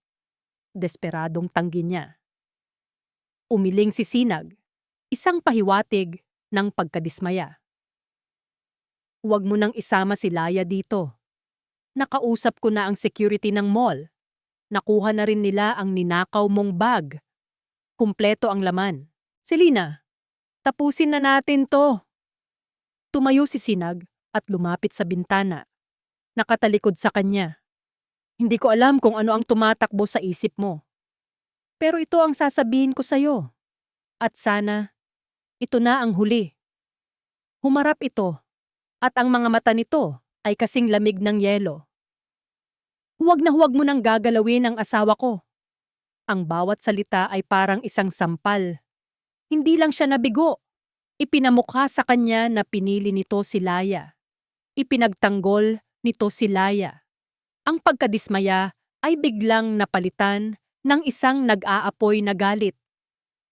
Desperadong tanggi niya. Umiling si Sinag, isang pahiwatig ng pagkadismaya. Huwag mo nang isama si Laya dito. Nakausap ko na ang security ng mall. Nakuha na rin nila ang ninakaw mong bag. Kumpleto ang laman. Selena, tapusin na natin to. Tumayo si Sinag at lumapit sa bintana. Nakatalikod sa kanya. Hindi ko alam kung ano ang tumatakbo sa isip mo. Pero ito ang sasabihin ko sa'yo. At sana, ito na ang huli. Humarap ito, at ang mga mata nito ay kasing lamig ng yelo. Huwag na huwag mo nang gagalawin ang asawa ko. Ang bawat salita ay parang isang sampal. Hindi lang siya nabigo. Ipinamukha sa kanya na pinili nito si Laya. Ipinagtanggol nito si Laya. Ang pagkadismaya ay biglang napalitan ng isang nag-aapoy na galit.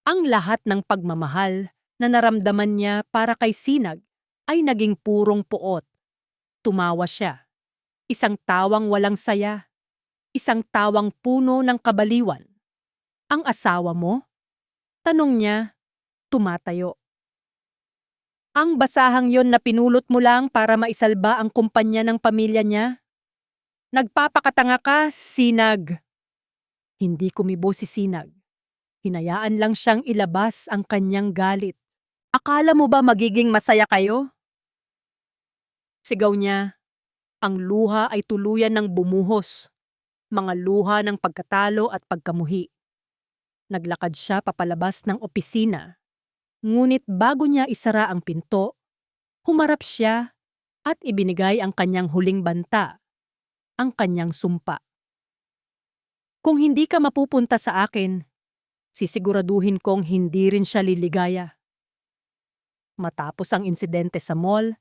Ang lahat ng pagmamahal na naramdaman niya para kay Sinag ay naging purong puot. Tumawa siya. Isang tawang walang saya. Isang tawang puno ng kabaliwan. Ang asawa mo? Tanong niya, tumatayo. Ang basahang yon na pinulot mo lang para maisalba ang kumpanya ng pamilya niya? Nagpapakatanga ka, Sinag. Hindi kumibo si Sinag. Hinayaan lang siyang ilabas ang kanyang galit. Akala mo ba magiging masaya kayo? Sigaw niya. Ang luha ay tuluyan ng bumuhos. Mga luha ng pagkatalo at pagkamuhi. Naglakad siya papalabas ng opisina. Ngunit bago niya isara ang pinto, humarap siya at ibinigay ang kanyang huling banta. Ang kanyang sumpa. Kung hindi ka mapupunta sa akin, sisiguraduhin kong hindi rin siya liligaya. Matapos ang insidente sa mall,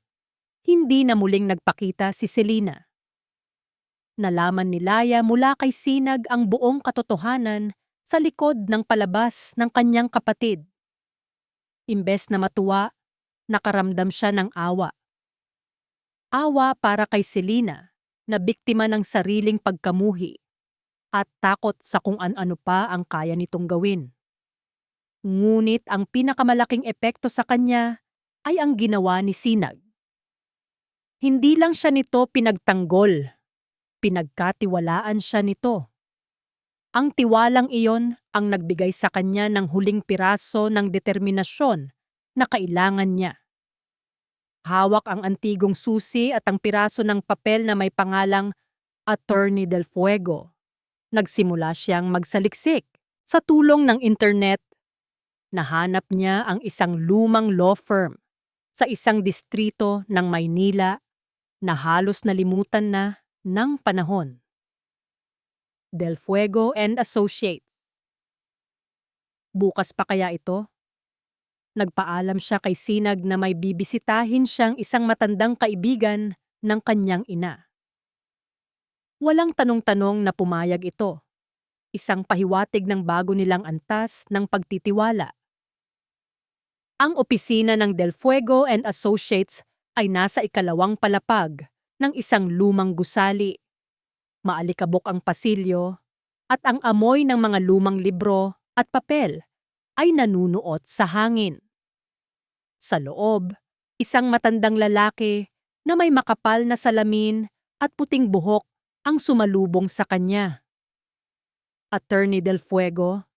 hindi na muling nagpakita si Selena. Nalaman ni Laya mula kay Sinag ang buong katotohanan sa likod ng palabas ng kanyang kapatid. Imbes na matuwa, nakaramdam siya ng awa. Awa para kay Selena, na biktima ng sariling pagkamuhi at takot sa kung ano-ano pa ang kaya nitong gawin. Ngunit ang pinakamalaking epekto sa kanya ay ang ginawa ni Sinag. Hindi lang siya nito pinagtanggol, pinagkatiwalaan siya nito. Ang tiwalang iyon ang nagbigay sa kanya ng huling piraso ng determinasyon na kailangan niya. Hawak ang antigong susi at ang piraso ng papel na may pangalang Attorney Del Fuego. Nagsimula siyang magsaliksik. Sa tulong ng internet, nahanap niya ang isang lumang law firm sa isang distrito ng Maynila na halos nalimutan na ng panahon. Del Fuego and Associates. Bukas pa kaya ito? Nagpaalam siya kay Sinag na may bibisitahin siyang isang matandang kaibigan ng kanyang ina. Walang tanong-tanong na pumayag ito. Isang pahiwatig ng bago nilang antas ng pagtitiwala. Ang opisina ng Del Fuego and Associates ay nasa ikalawang palapag ng isang lumang gusali. Maalikabok ang pasilyo at ang amoy ng mga lumang libro at papel ay nanunuot sa hangin. Sa loob, isang matandang lalaki na may makapal na salamin at puting buhok ang sumalubong sa kanya. Attorney Del Fuego,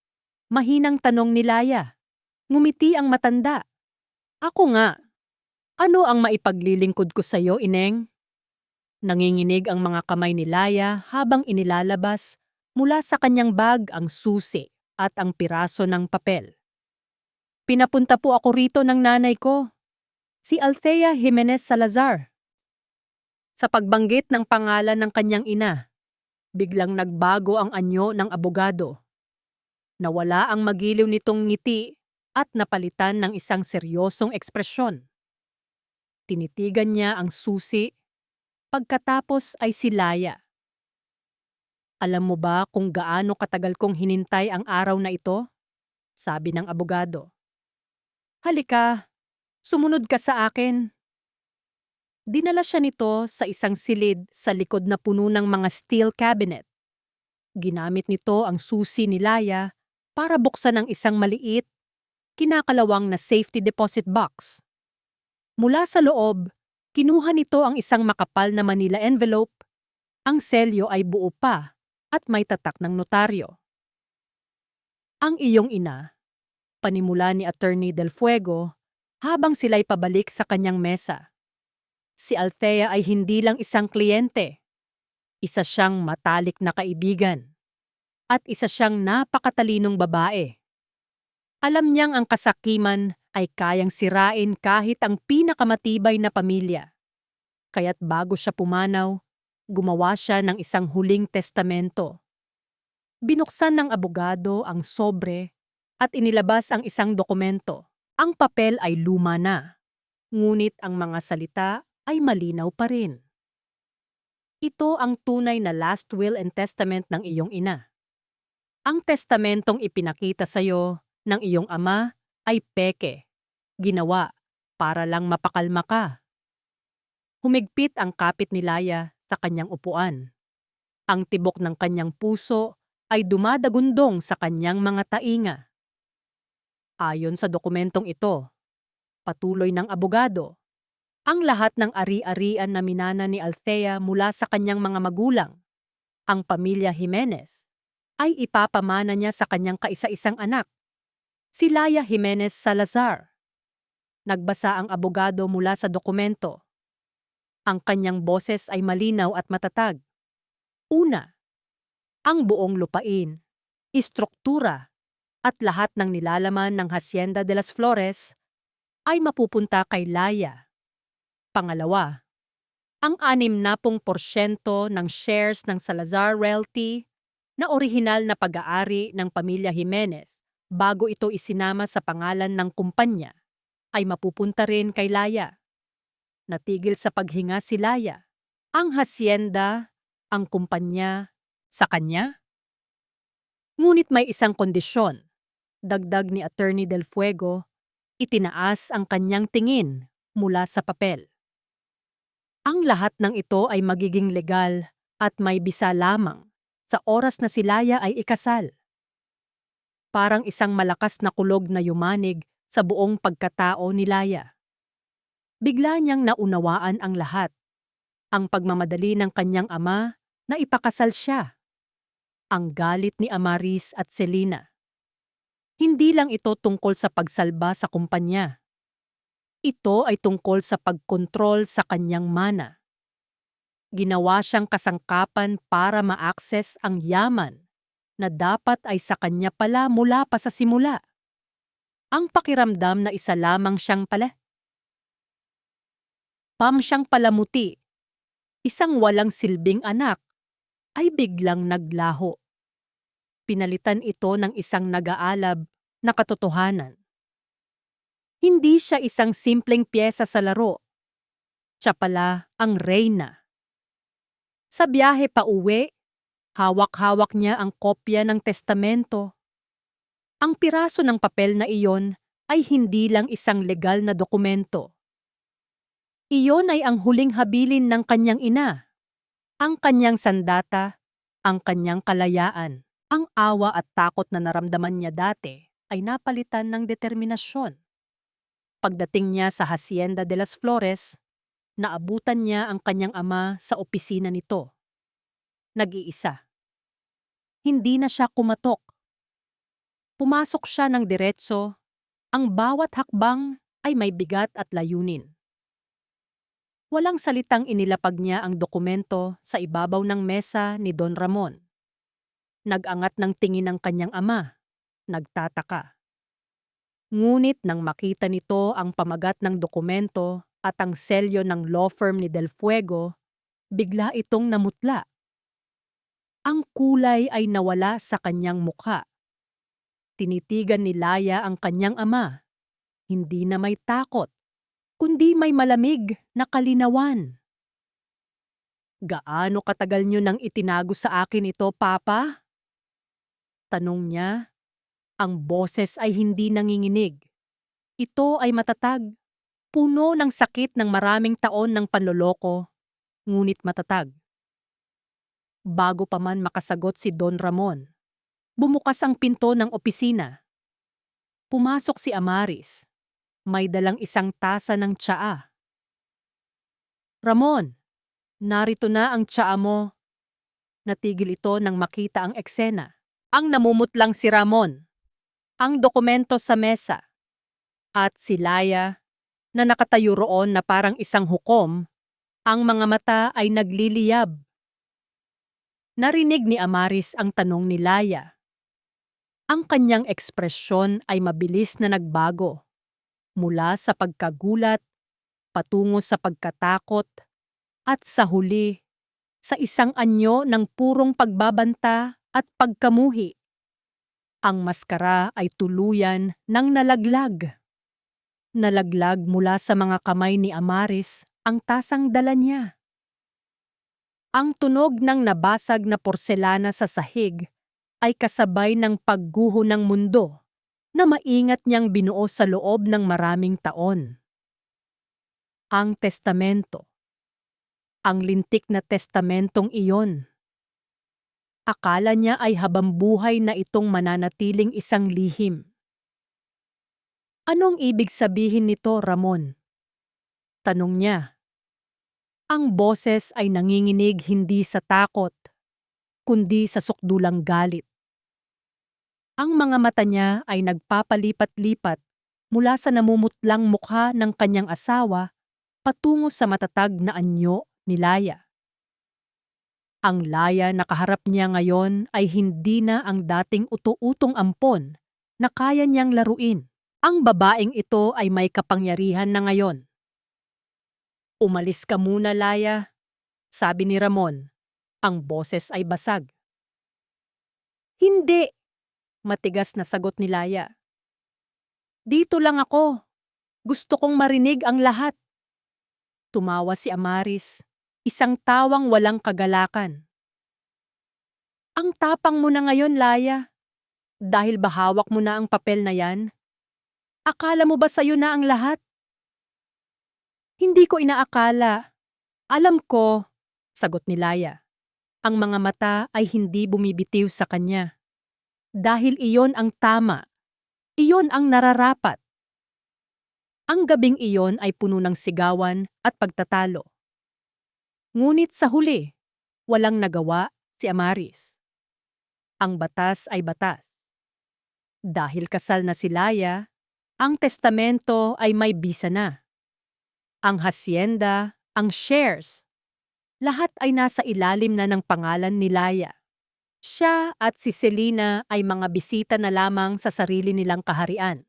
mahinang tanong ni Laya. Ngumiti ang matanda. Ako nga. Ano ang maipaglilingkod ko sa iyo, Ineng? Nanginginig ang mga kamay ni Laya habang inilalabas mula sa kanyang bag ang susi at ang piraso ng papel. Pinapunta po ako rito ng nanay ko, si Althea Jimenez Salazar. Sa pagbanggit ng pangalan ng kanyang ina, biglang nagbago ang anyo ng abogado. Nawala ang magiliw nitong ngiti at napalitan ng isang seryosong ekspresyon. Tinitigan niya ang susi, pagkatapos ay si Laya. Alam mo ba kung gaano katagal kong hinintay ang araw na ito? Sabi ng abogado. Halika, sumunod ka sa akin. Dinala siya nito sa isang silid sa likod na puno ng mga steel cabinet. Ginamit nito ang susi ni Laya para buksan ang isang maliit, kinakalawang na safety deposit box. Mula sa loob, kinuha nito ang isang makapal na Manila envelope. Ang selyo ay buo pa at may tatak ng notaryo. Ang iyong ina, panimula ni Attorney Del Fuego habang sila'y pabalik sa kanyang mesa. Si Althea ay hindi lang isang kliyente. Isa siyang matalik na kaibigan. At isa siyang napakatalinong babae. Alam niyang ang kasakiman ay kayang sirain kahit ang pinakamatibay na pamilya. Kaya't bago siya pumanaw, gumawa siya ng isang huling testamento. Binuksan ng abogado ang sobre at inilabas ang isang dokumento. Ang papel ay luma na, ngunit ang mga salita ay malinaw pa rin. Ito ang tunay na last will and testament ng iyong ina. Ang testamentong ipinakita sa iyo ng iyong ama ay peke, ginawa para lang mapakalma ka. Humigpit ang kapit ni Laya sa kanyang upuan. Ang tibok ng kanyang puso ay dumadagundong sa kanyang mga tainga. Ayon sa dokumentong ito, patuloy ng abogado, ang lahat ng ari-arian na minana ni Althea mula sa kanyang mga magulang, ang pamilya Jimenez, ay ipapamana niya sa kanyang kaisa-isang anak, si Laya Jimenez Salazar. Nagbasa ang abogado mula sa dokumento. Ang kanyang boses ay malinaw at matatag. Una, ang buong lupain, istruktura, at lahat ng nilalaman ng Hacienda de las Flores ay mapupunta kay Laya. Pangalawa, ang 60% ng shares ng Salazar Realty na orihinal na pag-aari ng pamilya Jimenez bago ito isinama sa pangalan ng kumpanya ay mapupunta rin kay Laya. Natigil sa paghinga si Laya. Ang hacienda, ang kumpanya, sa kanya? Ngunit may isang kondisyon. Dagdag ni Attorney Del Fuego, itinaas ang kanyang tingin mula sa papel. Ang lahat ng ito ay magiging legal at may bisa lamang sa oras na si Laya ay ikasal. Parang isang malakas na kulog na yumanig sa buong pagkatao ni Laya. Bigla niyang naunawaan ang lahat. Ang pagmamadali ng kanyang ama na ipakasal siya. Ang galit ni Amaris at Selena. Hindi lang ito tungkol sa pagsalba sa kumpanya. Ito ay tungkol sa pagkontrol sa kanyang mana. Ginawa siyang kasangkapan para ma-access ang yaman na dapat ay sa kanya pala mula pa sa simula. Ang pakiramdam na isa lamang siyang siyang palamuti, isang walang silbing anak, ay biglang naglaho. Pinalitan ito ng isang nag-aalab na katotohanan. Hindi siya isang simpleng piyesa sa laro. Siya pala ang reyna. Sa biyahe pa uwi, hawak-hawak niya ang kopya ng testamento. Ang piraso ng papel na iyon ay hindi lang isang legal na dokumento. Iyon ay ang huling habilin ng kanyang ina, ang kanyang sandata, ang kanyang kalayaan. Ang awa at takot na naramdaman niya dati ay napalitan ng determinasyon. Pagdating niya sa Hacienda de las Flores, naabutan niya ang kanyang ama sa opisina nito. Nag-iisa. Hindi na siya kumatok. Pumasok siya ng diretso, ang bawat hakbang ay may bigat at layunin. Walang salitang inilapag niya ang dokumento sa ibabaw ng mesa ni Don Ramon. Nag-angat ng tingin ang kanyang ama, nagtataka. Ngunit nang makita nito ang pamagat ng dokumento at ang selyo ng law firm ni Del Fuego, bigla itong namutla. Ang kulay ay nawala sa kanyang mukha. Tinitigan ni Laya ang kanyang ama, hindi na may takot, kundi may malamig na kalinawan. "Gaano katagal niyo nang itinago sa akin ito, Papa?" Tanong niya. Ang boses ay hindi nanginginig. Ito ay matatag, puno ng sakit ng maraming taon ng panloloko, ngunit matatag. Bago pa man makasagot si Don Ramon, bumukas ang pinto ng opisina. Pumasok si Amaris. May dalang isang tasa ng tsaa. "Ramon, narito na ang tsaa mo." Natigil ito nang makita ang eksena. Ang namumutlang si Ramon, ang dokumento sa mesa, at si Laya na nakatayo roon na parang isang hukom, ang mga mata ay nagliliyab. Narinig ni Amaris ang tanong ni Laya. Ang kanyang ekspresyon ay mabilis na nagbago, mula sa pagkagulat, patungo sa pagkatakot, at sa huli, sa isang anyo ng purong pagbabanta at pagkamuhi. Ang maskara ay tuluyan ng nalaglag. Nalaglag mula sa mga kamay ni Amaris ang tasang dala niya. Ang tunog ng nabasag na porselana sa sahig ay kasabay ng pagguho ng mundo na maingat niyang binuo sa loob ng maraming taon. Ang testamento. Ang lintik na testamentong iyon. Akala niya ay habambuhay na itong mananatiling isang lihim. "Anong ibig sabihin nito, Ramon?" Tanong niya. Ang boses ay nanginginig hindi sa takot, kundi sa sukdulang galit. Ang mga mata niya ay nagpapalipat-lipat mula sa namumutlang mukha ng kanyang asawa patungo sa matatag na anyo ni Laya. Ang Laya na kaharap niya ngayon ay hindi na ang dating utu-utong ampon na kaya niyang laruin. Ang babaeng ito ay may kapangyarihan na ngayon. "Umalis ka muna, Laya," sabi ni Ramon. Ang boses ay basag. "Hindi," matigas na sagot ni Laya. "Dito lang ako. Gusto kong marinig ang lahat." Tumawa si Amaris, isang tawang walang kagalakan. "Ang tapang mo na ngayon, Laya. Dahil ba hawak mo na ang papel na yan? Akala mo ba sa'yo na ang lahat?" "Hindi ko inaakala. Alam ko," sagot ni Laya. Ang mga mata ay hindi bumibitiw sa kanya. Dahil iyon ang tama. Iyon ang nararapat. Ang gabing iyon ay puno ng sigawan at pagtatalo. Ngunit sa huli, walang nagawa si Amaris. Ang batas ay batas. Dahil kasal na si Laya, ang testamento ay may bisa na. Ang hacienda, ang shares, Lahat ay nasa ilalim na ng pangalan ni Laya. Siya at si Selena ay mga bisita na lamang sa sarili nilang kaharian.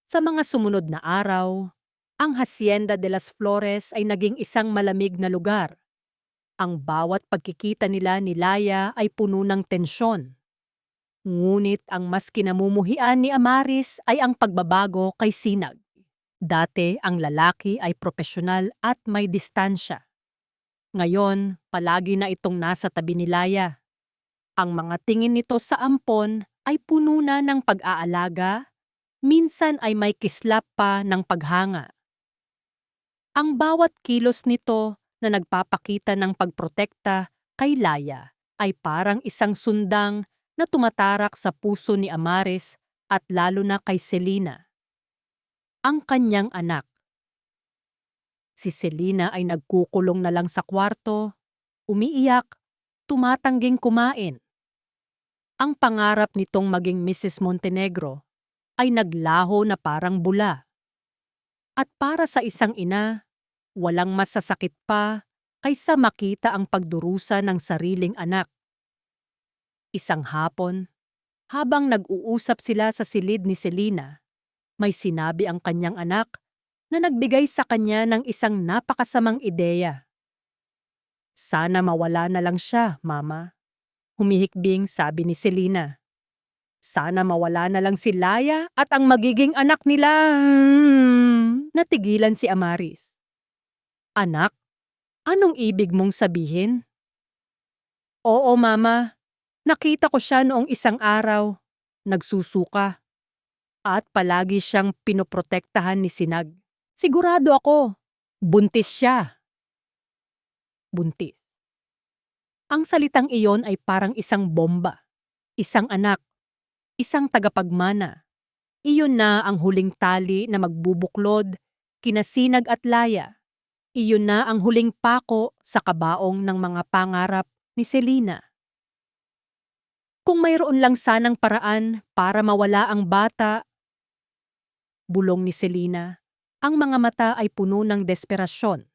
Sa mga sumunod na araw, ang Hacienda de las Flores ay naging isang malamig na lugar. Ang bawat pagkikita nila ni Laya ay puno ng tensyon. Ngunit ang mas kinamumuhian ni Amaris ay ang pagbabago kay Sinag. Dati ang lalaki ay propesyonal at may distansya. Ngayon, palagi na itong nasa tabi ni Laya. Ang mga tingin nito sa ampon ay puno na ng pag-aalaga, minsan ay may kislap pa ng paghanga. Ang bawat kilos nito na nagpapakita ng pagprotekta kay Laya ay parang isang sundang na tumatarak sa puso ni Amaris at lalo na kay Selena, ang kanyang anak. Si Selena ay nagkukulong na lang sa kwarto, umiiyak, tumatangging kumain. Ang pangarap nitong maging Mrs. Montenegro ay naglaho na parang bula. At para sa isang ina, walang masasakit pa kaysa makita ang pagdurusa ng sariling anak. Isang hapon, habang nag-uusap sila sa silid ni Selena, may sinabi ang kanyang anak na nagbigay sa kanya ng isang napakasamang ideya. "Sana mawala na lang siya, Mama," humihikbing sabi ni Selena. "Sana mawala na lang si Laya at ang magiging anak nila." Natigilan si Amaris. "Anak, anong ibig mong sabihin?" "Oo, Mama. Nakita ko siya noong isang araw. Nagsusuka. At palagi siyang pinoprotektahan ni Sinag. Sigurado ako, buntis siya." Buntis. Ang salitang iyon ay parang isang bomba. Isang anak. Isang tagapagmana. Iyon na ang huling tali na magbubuklod kina Sinag at Laya. Iyon na ang huling pako sa kabaong ng mga pangarap ni Selena. Kung mayroon lang sanang paraan para mawala ang bata, bulong ni Selena, ang mga mata ay puno ng desperasyon.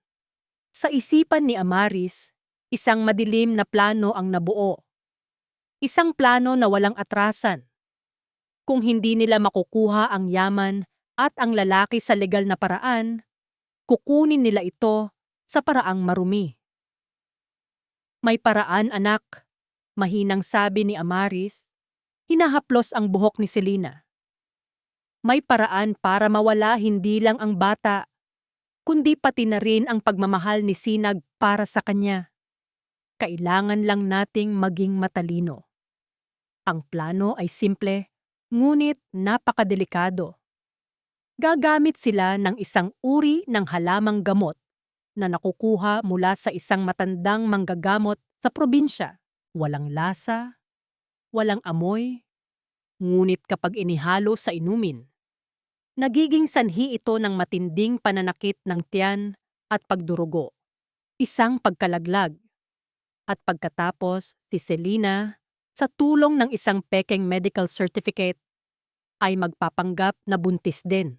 Sa isipan ni Amaris, isang madilim na plano ang nabuo. Isang plano na walang atrasan. Kung hindi nila makukuha ang yaman at ang lalaki sa legal na paraan, kukunin nila ito sa paraang marumi. "May paraan, anak," mahinang sabi ni Amaris. Hinahaplos ang buhok ni Selena. "May paraan para mawala hindi lang ang bata, kundi pati na rin ang pagmamahal ni Sinag para sa kanya. Kailangan lang nating maging matalino." Ang plano ay simple, ngunit napakadelikado. Gagamit sila ng isang uri ng halamang gamot na nakukuha mula sa isang matandang manggagamot sa probinsya. Walang lasa, walang amoy, ngunit kapag inihalo sa inumin, nagiging sanhi ito ng matinding pananakit ng tiyan at pagdurugo. Isang pagkalaglag. At pagkatapos, si Selena, sa tulong ng isang pekeng medical certificate, ay magpapanggap na buntis din.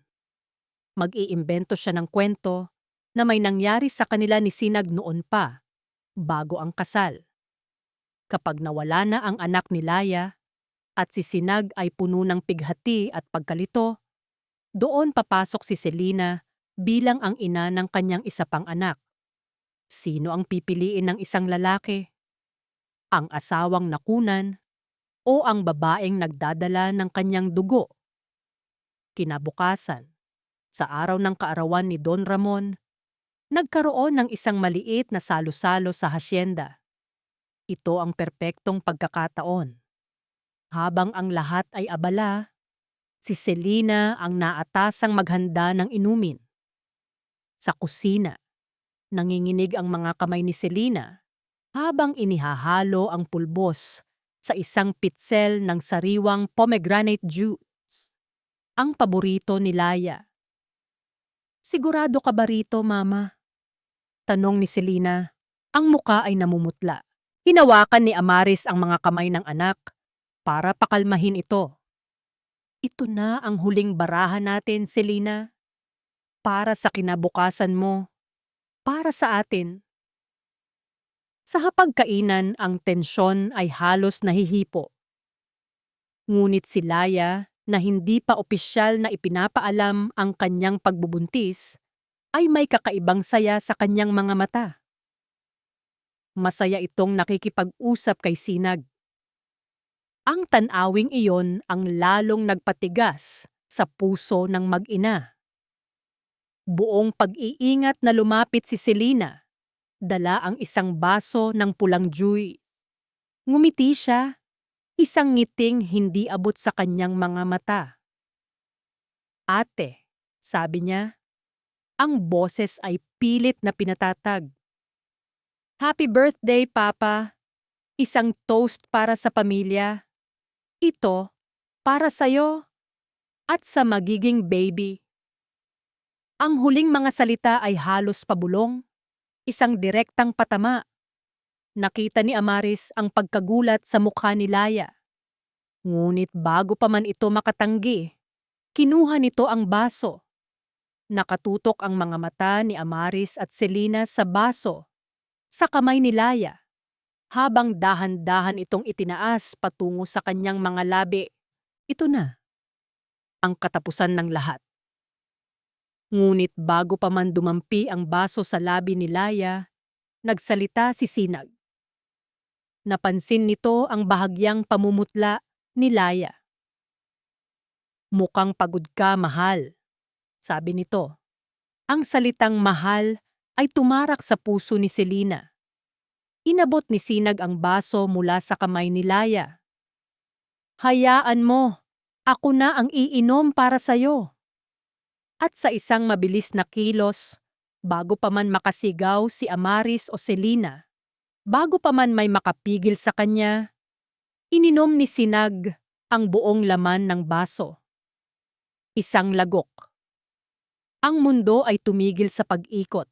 Mag-iimbento siya ng kwento na may nangyari sa kanila ni Sinag noon pa, bago ang kasal. Kapag nawala na ang anak ni Laya at si Sinag ay puno ng pighati at pagkalito, doon papasok si Selena bilang ang ina ng kanyang isa pang anak. Sino ang pipiliin ng isang lalaki? Ang asawang nakunan o ang babaeng nagdadala ng kanyang dugo? Kinabukasan, sa araw ng kaarawan ni Don Ramon, nagkaroon ng isang maliit na salo-salo sa hasyenda. Ito ang perpektong pagkakataon. Habang ang lahat ay abala, si Selena ang naatasang maghanda ng inumin. Sa kusina, nanginginig ang mga kamay ni Selena habang inihahalo ang pulbos sa isang pitsel ng sariwang pomegranate juice. Ang paborito ni Laya. "Sigurado ka ba rito, Mama?" tanong ni Selena. Ang muka ay namumutla. Hinawakan ni Amaris ang mga kamay ng anak para pakalmahin ito. "Ito na ang huling barahan natin, Selena. Para sa kinabukasan mo. Para sa atin." Sa hapagkainan ang tensyon ay halos nahihipo. Ngunit si Laya, na hindi pa opisyal na ipinapaalam ang kanyang pagbubuntis, ay may kakaibang saya sa kanyang mga mata. Masaya itong nakikipag-usap kay Sinag. Ang tanawing iyon ang lalong nagpatigas sa puso ng mag-ina. Buong pag-iingat na lumapit si Selena, dala ang isang baso ng pulang juice. Ngumiti siya, isang ngiting hindi abot sa kanyang mga mata. Ate, sabi niya, ang boses ay pilit na pinatatag. Happy birthday, Papa! Isang toast para sa pamilya. Ito, para sa'yo at sa magiging baby. Ang huling mga salita ay halos pabulong, isang direktang patama. Nakita ni Amaris ang pagkagulat sa mukha ni Laya. Ngunit bago pa man ito makatanggi, kinuha nito ang baso. Nakatutok ang mga mata ni Amaris at Selena sa baso, sa kamay ni Laya, habang dahan-dahan itong itinaas patungo sa kanyang mga labi. Ito na ang katapusan ng lahat. Ngunit bago pa man dumampi ang baso sa labi ni Laya, nagsalita si Sinag. Napansin nito ang bahagyang pamumutla ni Laya. Mukhang pagod ka, mahal, sabi nito. Ang salitang mahal ay tumarak sa puso ni Selena. Inabot ni Sinag ang baso mula sa kamay ni Laya. Hayaan mo, ako na ang iinom para sa'yo. At sa isang mabilis na kilos, bago pa man makasigaw si Amaris o Selena, bago pa man may makapigil sa kanya, ininom ni Sinag ang buong laman ng baso. Isang lagok. Ang mundo ay tumigil sa pag-ikot.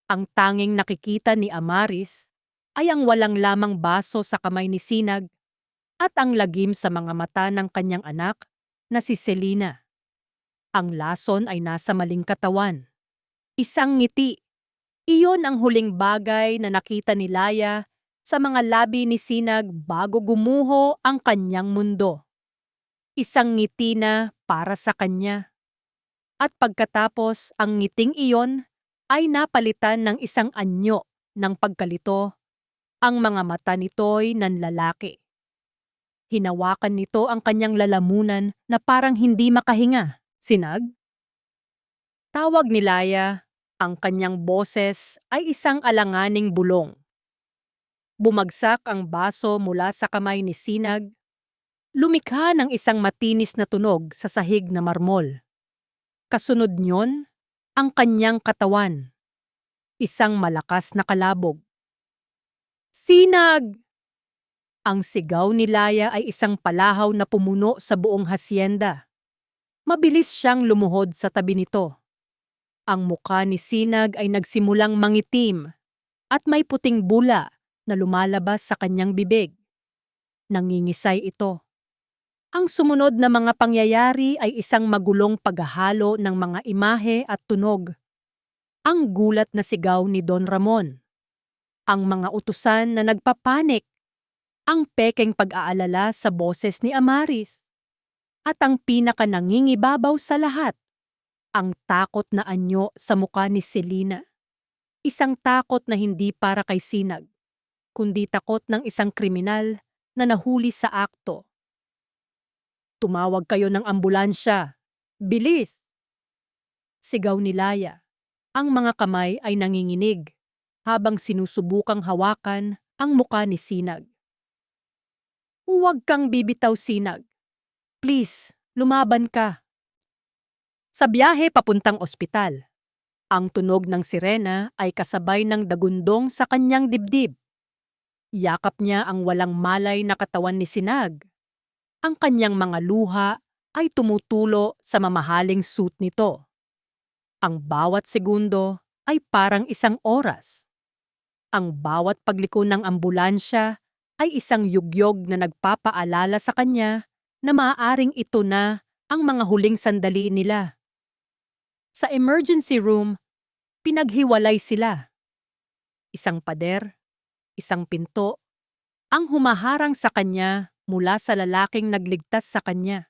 Ang tanging nakikita ni Amaris ay ang walang lamang baso sa kamay ni Sinag at ang lagim sa mga mata ng kanyang anak na si Selena. Ang lason ay nasa maling katawan. Isang ngiti. Iyon ang huling bagay na nakita ni Laya sa mga labi ni Sinag bago gumuho ang kanyang mundo. Isang ngiti na para sa kanya. At pagkatapos ang ngiting iyon ay napalitan ng isang anyo ng pagkalito. Ang mga mata nito'y nanlalaki. Hinawakan nito ang kanyang lalamunan na parang hindi makahinga. Sinag? Tawag ni Laya, ang kanyang boses ay isang alanganing bulong. Bumagsak ang baso mula sa kamay ni Sinag. Lumikha ng isang matinis na tunog sa sahig na marmol. Kasunod niyon, ang kanyang katawan. Isang malakas na kalabog. Sinag! Ang sigaw ni Laya ay isang palahaw na pumuno sa buong hasyenda. Mabilis siyang lumuhod sa tabi nito. Ang mukha ni Sinag ay nagsimulang mangitim at may puting bula na lumalabas sa kanyang bibig. Nangingisay ito. Ang sumunod na mga pangyayari ay isang magulong paghahalo ng mga imahe at tunog. Ang gulat na sigaw ni Don Ramon. Ang mga utusan na nagpapanik. Ang pekeng pag-aalala sa boses ni Amaris. At ang pinaka-nangingibabaw sa lahat, ang takot na anyo sa mukha ni Selena. Isang takot na hindi para kay Sinag, kundi takot ng isang kriminal na nahuli sa akto. Tumawag kayo ng ambulansya. Bilis! Sigaw ni Laya. Ang mga kamay ay nanginginig habang sinusubukang hawakan ang mukha ni Sinag. Huwag kang bibitaw, Sinag. Please, lumaban ka. Sa biyahe papuntang ospital, ang tunog ng sirena ay kasabay ng dagundong sa kanyang dibdib. Yakap niya ang walang malay na katawan ni Sinag. Ang kanyang mga luha ay tumutulo sa mamahaling suit nito. Ang bawat segundo ay parang isang oras. Ang bawat pagliko ng ambulansya ay isang yugyog na nagpapaalala sa kanya na maaaring ito na ang mga huling sandali nila. Sa emergency room, pinaghiwalay sila. Isang pader isang pinto, ang humaharang sa kanya mula sa lalaking nagligtas sa kanya.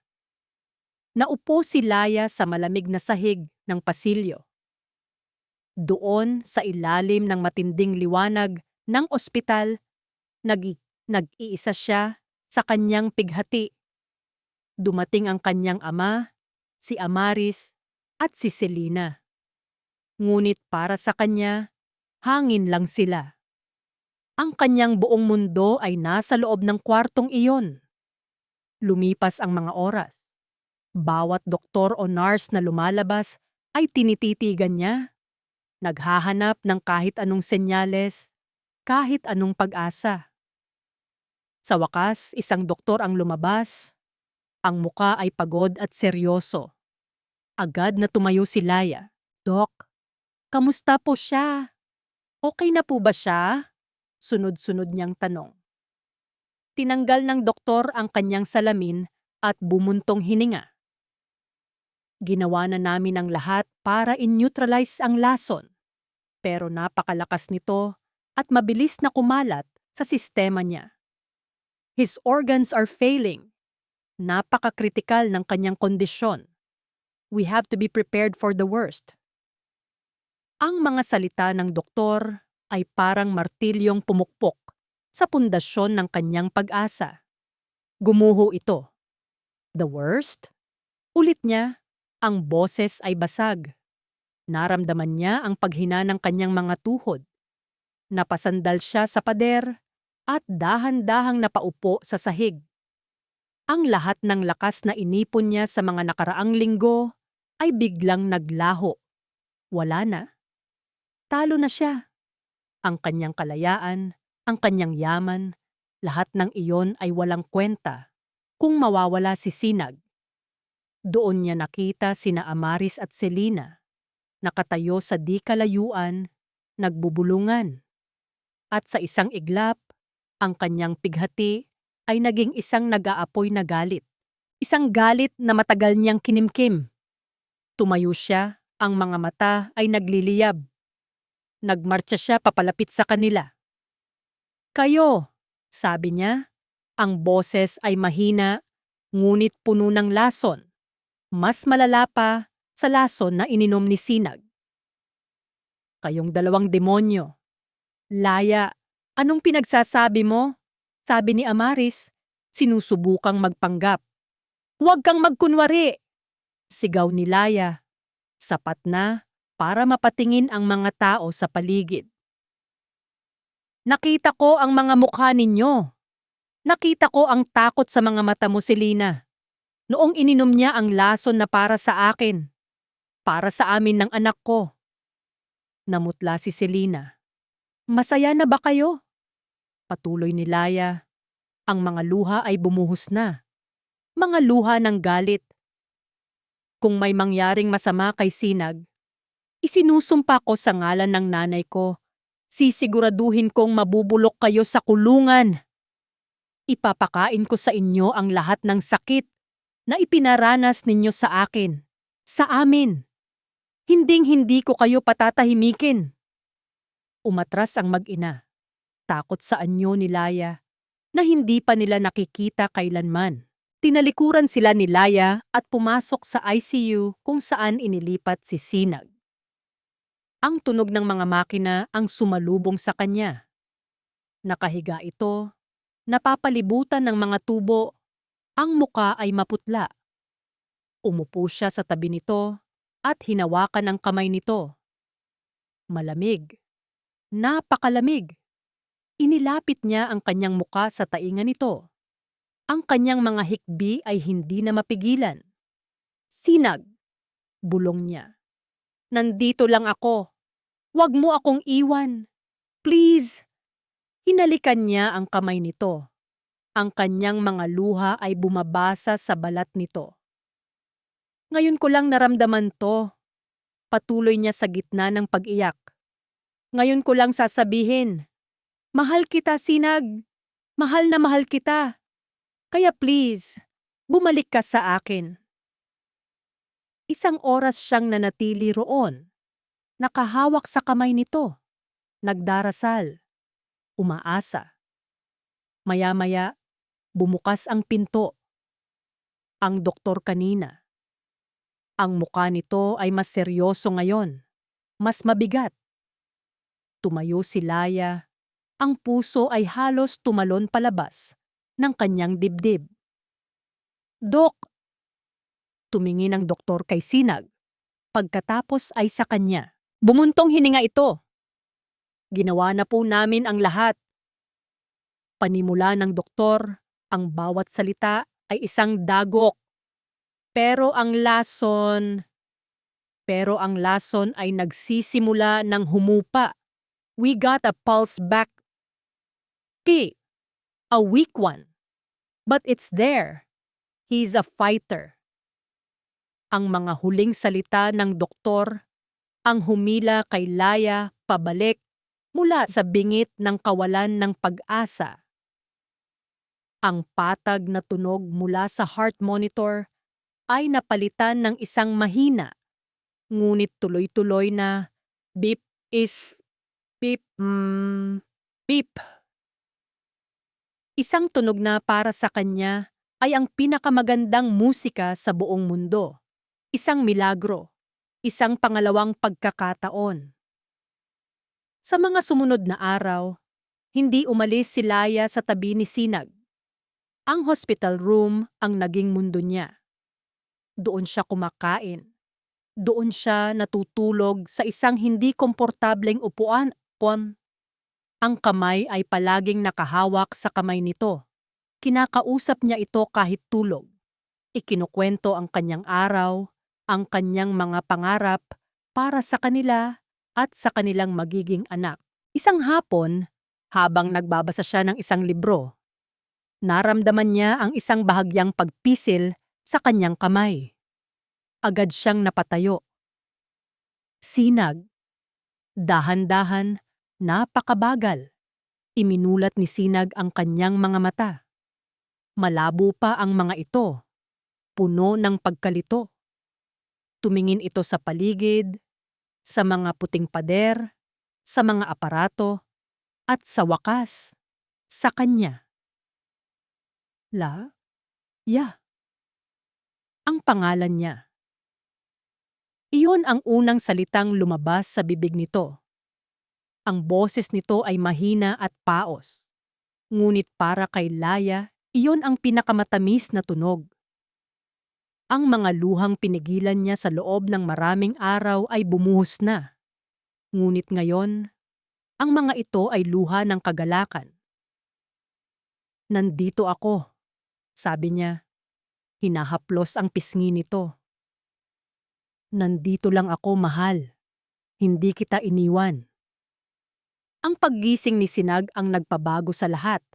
Naupo si Laya sa malamig na sahig ng pasilyo. Doon sa ilalim ng matinding liwanag ng ospital, nag-iisa siya sa kanyang pighati. Dumating ang kanyang ama, si Amaris, at si Selina. Ngunit para sa kanya, hangin lang sila. Ang kanyang buong mundo ay nasa loob ng kwartong iyon. Lumipas ang mga oras. Bawat doktor o nurse na lumalabas ay tinititigan niya. Naghahanap ng kahit anong senyales, kahit anong pag-asa. Sa wakas, isang doktor ang lumabas. Ang muka ay pagod at seryoso. Agad na tumayo si Laya. "Dok, kamusta po siya? Okay na po ba siya?" Sunod-sunod niyang tanong. Tinanggal ng doktor ang kanyang salamin at bumuntong hininga. "Ginawa na namin ang lahat para in-neutralize ang lason. Pero napakalakas nito at mabilis na kumalat sa sistema niya. His organs are failing. Napakakritikal ng kanyang kondisyon. We have to be prepared for the worst." Ang mga salita ng doktor ay parang martilyong pumukpok sa pundasyon ng kanyang pag-asa. Gumuho ito. "The worst?" Ulit niya, ang boses ay basag. Naramdaman niya ang paghina ng kanyang mga tuhod. Napasandal siya sa pader at dahan-dahang napaupo sa sahig. Ang lahat ng lakas na inipon niya sa mga nakaraang linggo ay biglang naglaho. Wala na. Talo na siya. Ang kanyang kalayaan, ang kanyang yaman, lahat ng iyon ay walang kwenta kung mawawala si Sinag. Doon niya nakita sina Amaris at Selina, nakatayo sa di kalayuan, nagbubulungan. At sa isang iglap, ang kanyang pighati ay naging isang nag-aapoy na galit. Isang galit na matagal niyang kinimkim. Tumayo siya, ang mga mata ay nagliliyab. Nagmartsa siya papalapit sa kanila. "Kayo," sabi niya. Ang boses ay mahina, ngunit puno ng lason. Mas malala pa sa lason na ininom ni Sinag. "Kayong dalawang demonyo. Laya, anong pinagsasabi mo?" Sabi ni Amaris, sinusubukang magpanggap. "Huwag kang magkunwari!" Sigaw ni Laya. Sapat na para mapatingin ang mga tao sa paligid. "Nakita ko ang mga mukha ninyo. Nakita ko ang takot sa mga mata mo, Selina. Noong ininom niya ang lason na para sa akin. Para sa amin ng anak ko." Namutla si Selina. "Masaya na ba kayo?" Patuloy ni Laya. Ang mga luha ay bumuhos na. Mga luha ng galit. "Kung may mangyaring masama kay Sinag, isinusumpa ko sa ngalan ng nanay ko. Sisiguraduhin kong mabubulok kayo sa kulungan. Ipapakain ko sa inyo ang lahat ng sakit na ipinaranas ninyo sa akin, sa amin. Hinding-hindi ko kayo patatahimikin." Umatras ang mag-ina. Takot sa anyo ni Laya na hindi pa nila nakikita kailanman. Tinalikuran sila ni Laya at pumasok sa ICU kung saan inilipat si Sinag. Ang tunog ng mga makina ang sumalubong sa kanya. Nakahiga ito, napapalibutan ng mga tubo, ang muka ay maputla. Umupo siya sa tabi nito at hinawakan ang kamay nito. Malamig. Napakalamig. Inilapit niya ang kanyang muka sa tainga nito. Ang kanyang mga hikbi ay hindi na mapigilan. "Sinag," bulong niya. "Nandito lang ako. Huwag mo akong iwan. Please." Hinalikan niya ang kamay nito. Ang kanyang mga luha ay bumabasa sa balat nito. "Ngayon ko lang naramdaman to." Patuloy niya sa gitna ng pag-iyak. "Ngayon ko lang sasabihin, mahal kita, Sinag. Mahal na mahal kita. Kaya please, bumalik ka sa akin." Isang oras siyang nanatili roon. Nakahawak sa kamay nito. Nagdarasal. umaasa. Maya-maya, bumukas ang pinto. Ang doktor kanina. Ang mukha nito ay mas seryoso ngayon, mas mabigat. Tumayo si Laya. Ang puso ay halos tumalon palabas ng kanyang dibdib. "Dok!" Tumingin ang doktor kay Sinag. Pagkatapos ay sa kanya. "Bumuntong hininga ito. Ginawa na po namin ang lahat." Panimula ng doktor, ang bawat salita ay isang dagok. Pero ang lason ay nagsisimula ng humupa. "We got a pulse back. A weak one. But it's there. He's a fighter." Ang mga huling salita ng doktor ang humila kay Laya pabalik mula sa bingit ng kawalan ng pag-asa. Ang patag na tunog mula sa heart monitor ay napalitan ng isang mahina, ngunit tuloy-tuloy na beep is beep, beep. Isang tunog na para sa kanya ay ang pinakamagandang musika sa buong mundo. Isang milagro, isang pangalawang pagkakataon. Sa mga sumunod na araw, hindi umalis si Laya sa tabi ni Sinag. Ang hospital room ang naging mundo niya. Doon siya kumakain. Doon siya natutulog sa isang hindi komportableng upuan. Ang kamay ay palaging nakahawak sa kamay nito. Kinakausap niya ito kahit tulog. Ikinukwento ang kanyang araw, ang kanyang mga pangarap para sa kanila at sa kanilang magiging anak. Isang hapon, habang nagbabasa siya ng isang libro, naramdaman niya ang isang bahagyang pagpisil sa kanyang kamay. Agad siyang napatayo. Sinag. Dahan-dahan, napakabagal. Iminulat ni Sinag ang kanyang mga mata. Malabo pa ang mga ito. Puno ng pagkalito. Tumingin ito sa paligid, sa mga puting pader, sa mga aparato, at sa wakas, sa kanya. Laya. Ang pangalan niya. Iyon ang unang salitang lumabas sa bibig nito. Ang boses nito ay mahina at paos. Ngunit para kay Laya, iyon ang pinakamatamis na tunog. Ang mga luhang pinigilan niya sa loob ng maraming araw ay bumuhos na. Ngunit ngayon, ang mga ito ay luha ng kagalakan. "Nandito ako," sabi niya. Hinahaplos ang pisngi nito. "Nandito lang ako, mahal. Hindi kita iniwan." Ang paggising ni Sinag ang nagpabago sa lahat.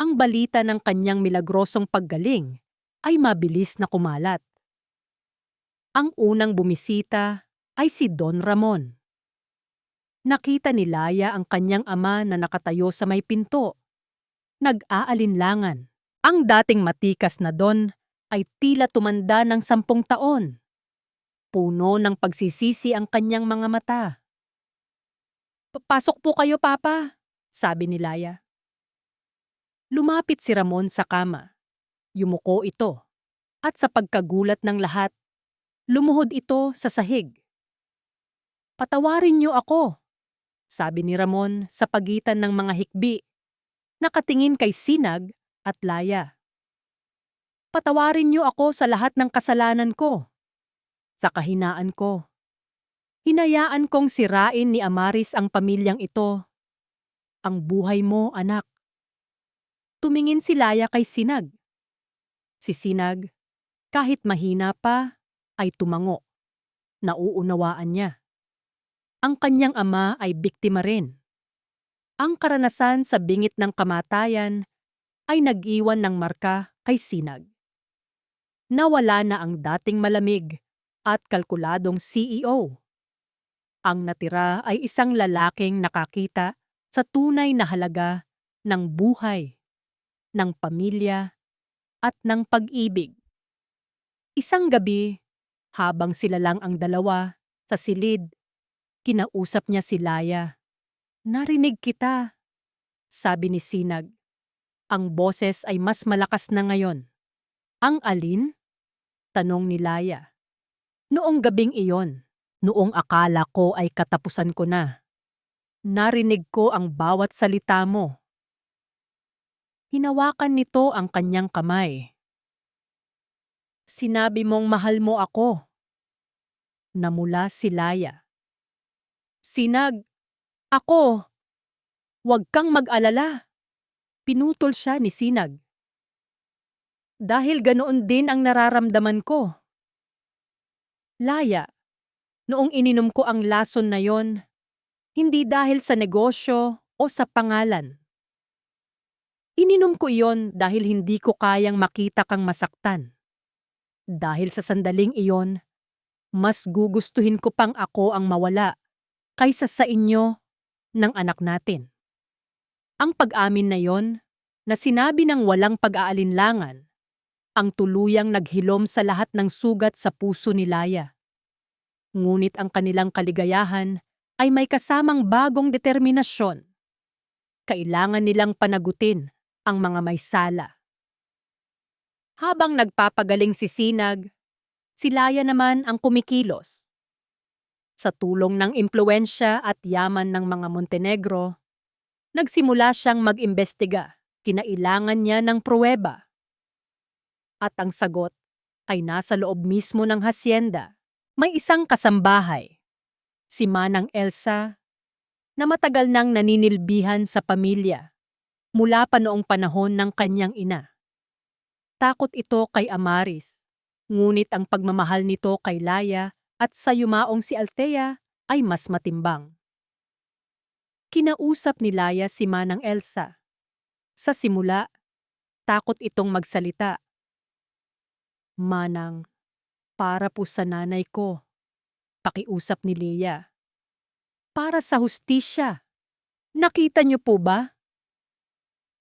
Ang balita ng kanyang milagrosong paggaling ay mabilis na kumalat. Ang unang bumisita ay si Don Ramon. Nakita ni Laya ang kanyang ama na nakatayo sa may pinto. Nag-aalinlangan. Ang dating matikas na Don ay tila tumanda ng 10 taon. Puno ng pagsisisi ang kanyang mga mata. "Pasok po kayo, Papa," sabi ni Laya. Lumapit si Ramon sa kama. Yumuko ito. At sa pagkagulat ng lahat, lumuhod ito sa sahig. "Patawarin niyo ako," sabi ni Ramon sa pagitan ng mga hikbi. Nakatingin kay Sinag at Laya. "Patawarin niyo ako sa lahat ng kasalanan ko. Sa kahinaan ko. Hinayaan kong sirain ni Amaris ang pamilyang ito. Ang buhay mo, anak." Tumingin si Laya kay Sinag. Si Sinag, kahit mahina pa, ay tumango. Nauunawaan niya. Ang kanyang ama ay biktima rin. Ang karanasan sa bingit ng kamatayan ay nag-iwan ng marka kay Sinag. Nawala na ang dating malamig at kalkuladong CEO. Ang natira ay isang lalaking nakakita sa tunay na halaga ng buhay, ng pamilya, at ng pag-ibig. Isang gabi, habang sila lang ang dalawa sa silid, kinausap niya si Laya. "Narinig kita," sabi ni Sinag. Ang boses ay mas malakas na ngayon. Ang alin? Tanong ni Laya. Noong gabing iyon, noong akala ko ay katapusan ko na. Narinig ko ang bawat salita mo. Hinawakan nito ang kanyang kamay. Sinabi mong mahal mo ako. Namula si Laya. Sinag, ako. Huwag kang mag-alala. Pinutol siya ni Sinag. Dahil ganoon din ang nararamdaman ko. Laya, noong ininom ko ang lason na yon, hindi dahil sa negosyo o sa pangalan. Ininom ko iyon dahil hindi ko kayang makita kang masaktan. Dahil sa sandaling iyon, mas gugustuhin ko pang ako ang mawala kaysa sa inyo ng anak natin. Ang pag-amin na yon, na sinabi ng walang pag-aalinlangan, ang tuluyang naghilom sa lahat ng sugat sa puso ni Laya. Ngunit ang kanilang kaligayahan ay may kasamang bagong determinasyon. Kailangan nilang panagutin ang mga may sala. Habang nagpapagaling si Sinag, si Laya naman ang kumikilos. Sa tulong ng impluwensya at yaman ng mga Montenegro, nagsimula siyang mag-imbestiga. Kinailangan niya ng pruweba. At ang sagot ay nasa loob mismo ng hasyenda. May isang kasambahay, si Manang Elsa, na matagal nang naninilbihan sa pamilya mula pa noong panahon ng kanyang ina. Takot ito kay Amaris, ngunit ang pagmamahal nito kay Laya at sa yumaong si Althea ay mas matimbang. Kinausap ni Laya si Manang Elsa. Sa simula, takot itong magsalita. Manang, para po sa nanay ko, pakiusap ni Leia. Para sa hustisya. Nakita niyo po ba?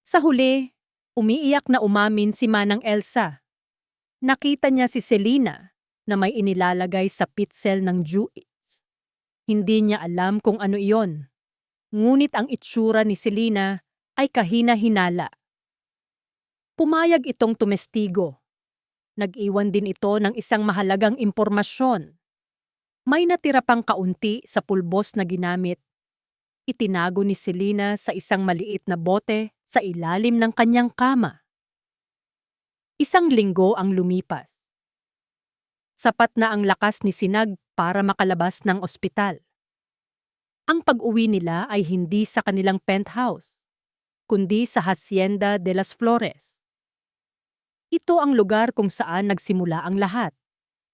Sa huli, umiiyak na umamin si Manang Elsa. Nakita niya si Selina na may inilalagay sa pitsel ng Jews. Hindi niya alam kung ano iyon. Ngunit ang itsura ni Selina ay kahina-hinala. Pumayag itong tumestigo. Nag-iwan din ito ng isang mahalagang impormasyon. May natira pang kaunti sa pulbos na ginamit. Itinago ni Selina sa isang maliit na bote sa ilalim ng kanyang kama. Isang linggo ang lumipas. Sapat na ang lakas ni Sinag para makalabas ng ospital. Ang pag-uwi nila ay hindi sa kanilang penthouse, kundi sa Hacienda de las Flores. Ito ang lugar kung saan nagsimula ang lahat.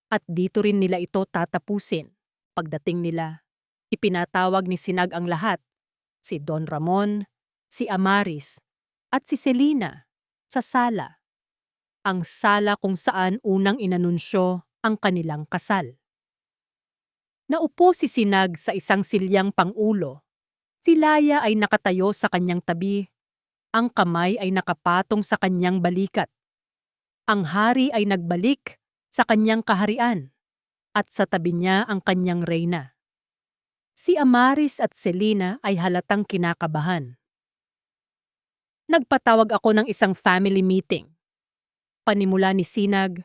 At dito rin nila ito tatapusin. Pagdating nila, ipinatawag ni Sinag ang lahat, si Don Ramon, si Amaris, at si Selina, sa sala. Ang sala kung saan unang inanunsyo ang kanilang kasal. Naupo si Sinag sa isang silyang pangulo. Si Laya ay nakatayo sa kanyang tabi. Ang kamay ay nakapatong sa kanyang balikat. Ang hari ay nagbalik sa kanyang kaharian at sa tabi niya ang kanyang reyna. Si Amaris at Selina ay halatang kinakabahan. Nagpatawag ako ng isang family meeting. Panimula ni Sinag,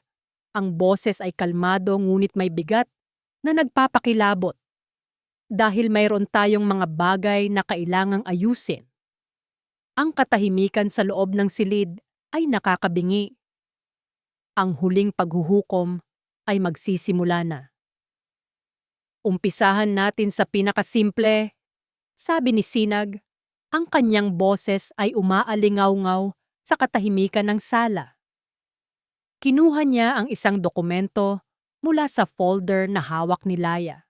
ang boses ay kalmado ngunit may bigat na nagpapakilabot dahil mayroon tayong mga bagay na kailangang ayusin. Ang katahimikan sa loob ng silid ay nakakabingi. Ang huling paghuhukom ay magsisimula na. Umpisahan natin sa pinakasimple, sabi ni Sinag. Ang kanyang boses ay umaalingaw-ngaw sa katahimikan ng sala. Kinuha niya ang isang dokumento mula sa folder na hawak ni Laya.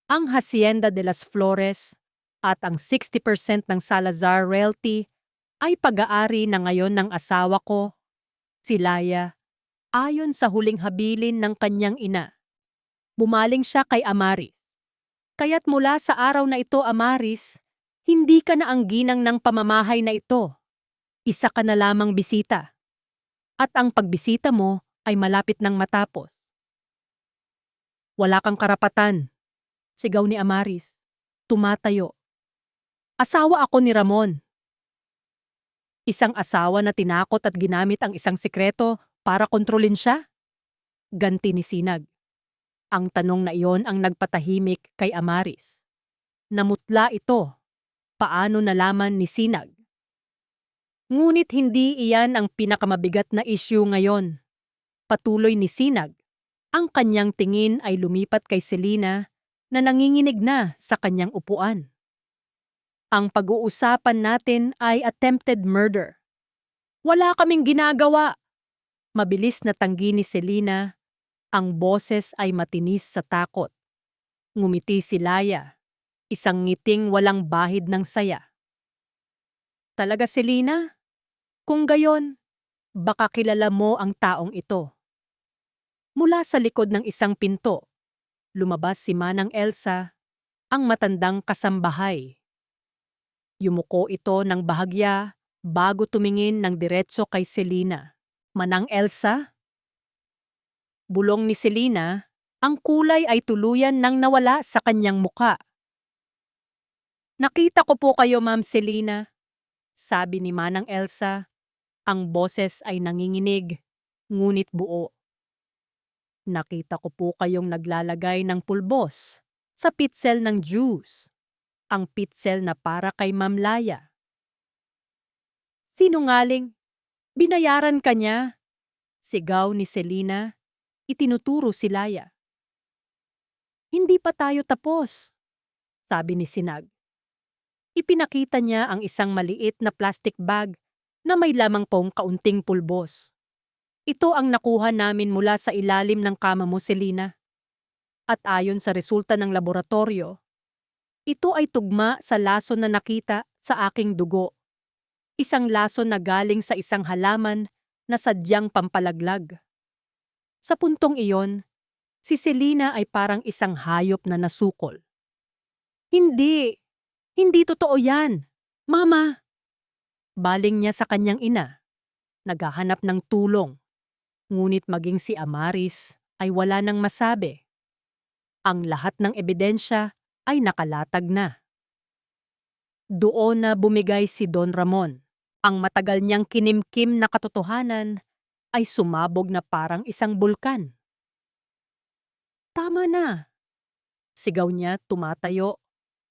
Ang Hacienda de las Flores at ang 60% ng Salazar Realty ay pag-aari na ngayon ng asawa ko, si Laya, ayon sa huling habilin ng kanyang ina. Bumaling siya kay Amaris. Kaya't mula sa araw na ito, Amaris, hindi ka na ang ginang ng pamamahay na ito. Isa ka na lamang bisita. At ang pagbisita mo ay malapit nang matapos. Wala kang karapatan, sigaw ni Amaris. Tumatayo. Asawa ako ni Ramon. Isang asawa na tinakot at ginamit ang isang sikreto para kontrolin siya? Ganti ni Sinag. Ang tanong na iyon ang nagpatahimik kay Amaris. Namutla ito. Paano nalaman ni Sinag? Ngunit hindi iyan ang pinakamabigat na issue ngayon. Patuloy ni Sinag. Ang kanyang tingin ay lumipat kay Selena na nanginginig na sa kanyang upuan. Ang pag-uusapan natin ay attempted murder. Wala kaming ginagawa. Mabilis na tanggi ni Selena. Ang boses ay matinis sa takot. Ngumiti si Laya. Isang ngiting walang bahid ng saya. Talaga, Selena? Kung gayon, baka kilala mo ang taong ito. Mula sa likod ng isang pinto, lumabas si Manang Elsa, ang matandang kasambahay. Yumuko ito ng bahagya bago tumingin ng diretso kay Selena. Manang Elsa? Bulong ni Selena, ang kulay ay tuluyan nang nawala sa kanyang muka. Nakita ko po kayo, Ma'am Selena, sabi ni Manang Elsa. Ang boses ay nanginginig, ngunit buo. Nakita ko po kayong naglalagay ng pulbos sa pitzel ng juice. Ang pitzel na para kay Ma'am Laya. Sinungaling, binayaran ka niya. Sigaw ni Selena, itinuturo si Laya. Hindi pa tayo tapos, sabi ni Sinag. Ipinakita niya ang isang maliit na plastic bag na may lamang pong kaunting pulbos. Ito ang nakuha namin mula sa ilalim ng kama mo, Selena. At ayon sa resulta ng laboratorio, ito ay tugma sa lason na nakita sa aking dugo. Isang lason na galing sa isang halaman na sadyang pampalaglag. Sa puntong iyon, si Selena ay parang isang hayop na nasukol. Hindi! Hindi totoo yan! Mama! Baling niya sa kanyang ina. Naghahanap ng tulong. Ngunit maging si Amaris ay wala nang masabi. Ang lahat ng ebidensya ay nakalatag na. Doon na bumigay si Don Ramon. Ang matagal niyang kinimkim na katotohanan ay sumabog na parang isang bulkan. Tama na! Sigaw niya tumatayo.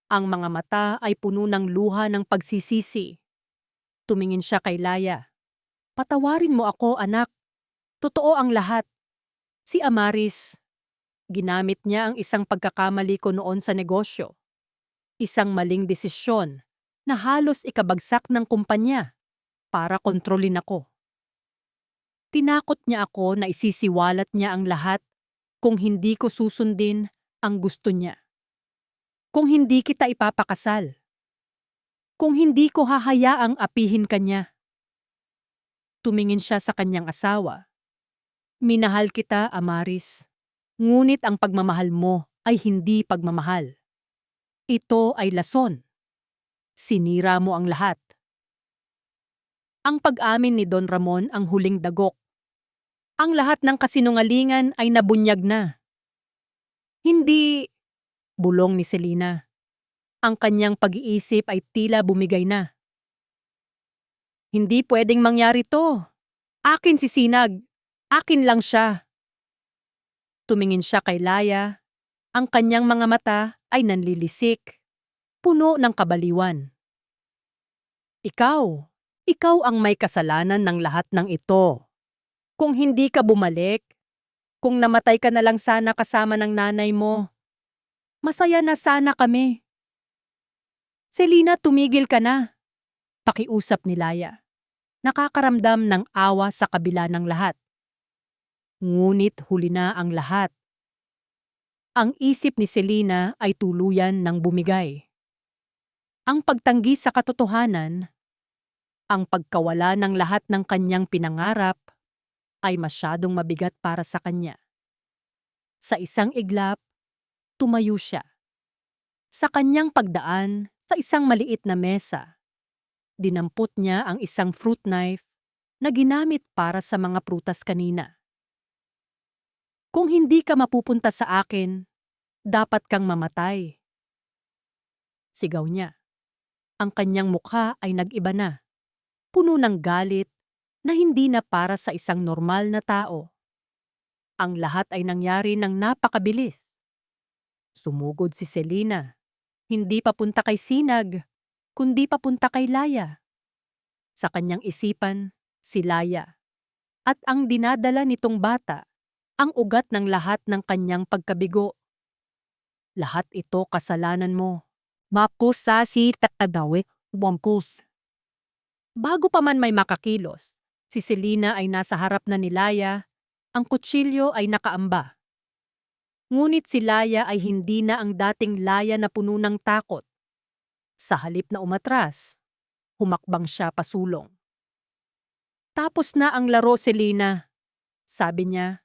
Ang mga mata ay puno ng luha ng pagsisisi. Tumingin siya kay Laya. Patawarin mo ako, anak. Totoo ang lahat. Si Amaris, ginamit niya ang isang pagkakamali ko noon sa negosyo. Isang maling desisyon na halos ikabagsak ng kumpanya para kontrolin ako. Tinakot niya ako na isisiwalat niya ang lahat kung hindi ko susundin ang gusto niya. Kung hindi kita ipapakasal. Kung hindi ko hahayaang apihin kanya. Tumingin siya sa kanyang asawa. Minahal kita, Amaris. Ngunit ang pagmamahal mo ay hindi pagmamahal. Ito ay lason. Sinira mo ang lahat. Ang pag-amin ni Don Ramon ang huling dagok. Ang lahat ng kasinungalingan ay nabunyag na. Hindi, bulong ni Selena. Ang kanyang pag-iisip ay tila bumigay na. Hindi pwedeng mangyari to. Akin si Sinag. Akin lang siya. Tumingin siya kay Laya. Ang kanyang mga mata ay nanlilisik. Puno ng kabaliwan. Ikaw ang may kasalanan ng lahat ng ito. Kung hindi ka bumalik, kung namatay ka na lang sana kasama ng nanay mo, masaya na sana kami. Selena, tumigil ka na. Pakiusap ni Laya. Nakakaramdam ng awa sa kabila ng lahat. Ngunit huli na ang lahat. Ang isip ni Selena ay tuluyan ng bumigay. Ang pagtanggi sa katotohanan, ang pagkawala ng lahat ng kanyang pinangarap, ay masyadong mabigat para sa kanya. Sa isang iglap, tumayo siya. Sa kanyang pagdaan sa isang maliit na mesa, dinampot niya ang isang fruit knife na ginamit para sa mga prutas kanina. Kung hindi ka mapupunta sa akin, dapat kang mamatay. Sigaw niya. Ang kanyang mukha ay nag-iba na, puno ng galit na hindi na para sa isang normal na tao. Ang lahat ay nangyari ng napakabilis. Sumugod si Selena, hindi papunta kay Sinag, kundi papunta kay Laya. Sa kanyang isipan, si Laya. At ang dinadala nitong bata, ang ugat ng lahat ng kanyang pagkabigo. Lahat ito kasalanan mo. Mapus sa si Tatadawe, Wampus. Bago pa man may makakilos, si Selena ay nasa harap na ni Laya, ang kutsilyo ay nakaamba. Ngunit si Laya ay hindi na ang dating Laya na puno ng takot. Sa halip na umatras, humakbang siya pasulong. Tapos na ang laro, Selena, sabi niya.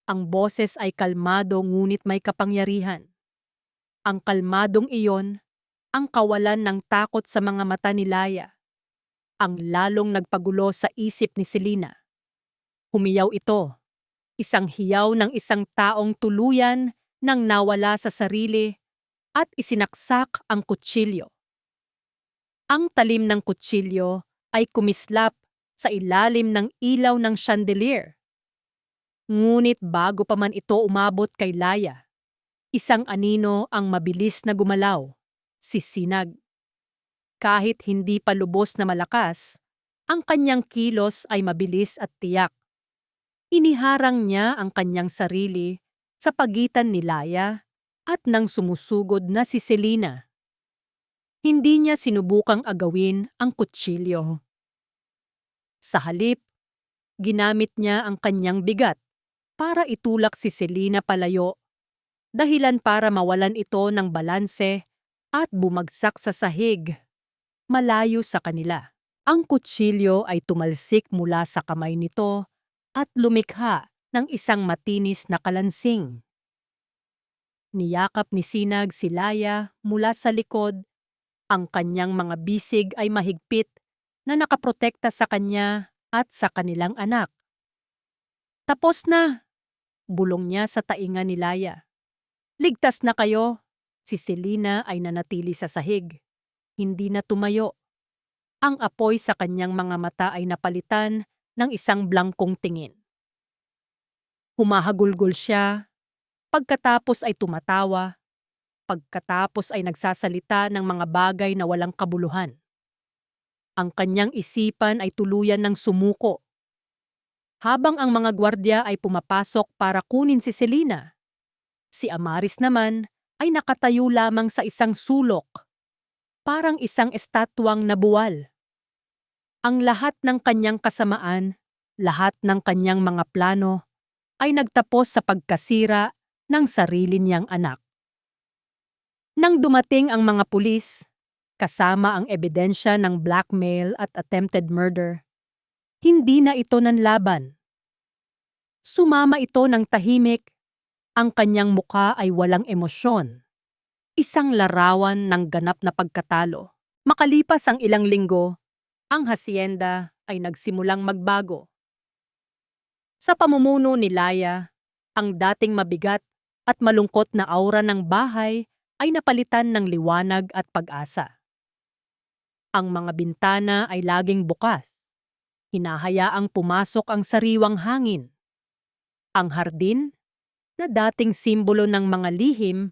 Ang boses ay kalmado ngunit may kapangyarihan. Ang kalmadong iyon, ang kawalan ng takot sa mga mata ni Laya, ang lalong nagpagulo sa isip ni Selena. Humiyaw ito, isang hiyaw ng isang taong tuluyan nang nawala sa sarili at isinaksak ang kutsilyo. Ang talim ng kutsilyo ay kumislap sa ilalim ng ilaw ng chandelier. Ngunit bago pa man ito umabot kay Laya, isang anino ang mabilis na gumalaw, si Sinag. Kahit hindi pa lubos na malakas, ang kanyang kilos ay mabilis at tiyak. Iniharang niya ang kanyang sarili sa pagitan ni Laya at ng sumusugod na si Selena. Hindi niya sinubukang agawin ang kutsilyo. Sa halip, ginamit niya ang kanyang bigat para itulak si Selena palayo, dahilan para mawalan ito ng balanse at bumagsak sa sahig, malayo sa kanila. Ang kutsilyo ay tumalsik mula sa kamay nito at lumikha ng isang matinis na kalansing. Niyakap ni Sinag si Laya mula sa likod, ang kanyang mga bisig ay mahigpit na nakaprotekta sa kanya at sa kanilang anak. Tapos na, bulong niya sa tainga ni Laya. Ligtas na kayo. Si Selena ay nanatili sa sahig. Hindi na tumayo. Ang apoy sa kanyang mga mata ay napalitan ng isang blangkong tingin. Humahagulgol siya, pagkatapos ay tumatawa, pagkatapos ay nagsasalita ng mga bagay na walang kabuluhan. Ang kanyang isipan ay tuluyan ng sumuko. Habang ang mga gwardya ay pumapasok para kunin si Selena, si Amaris naman ay nakatayo lamang sa isang sulok, parang isang estatwang nabuwal. Ang lahat ng kanyang kasamaan, lahat ng kanyang mga plano, ay nagtapos sa pagkasira ng sarili niyang anak. Nang dumating ang mga pulis, kasama ang ebidensya ng blackmail at attempted murder, hindi na ito nanlaban. Sumama ito ng tahimik, ang kanyang muka ay walang emosyon. Isang larawan ng ganap na pagkatalo. Makalipas ang ilang linggo, ang hasyenda ay nagsimulang magbago. Sa pamumuno ni Laya, ang dating mabigat at malungkot na aura ng bahay ay napalitan ng liwanag at pag-asa. Ang mga bintana ay laging bukas. Hinahayaang pumasok ang sariwang hangin. Ang hardin, na dating simbolo ng mga lihim,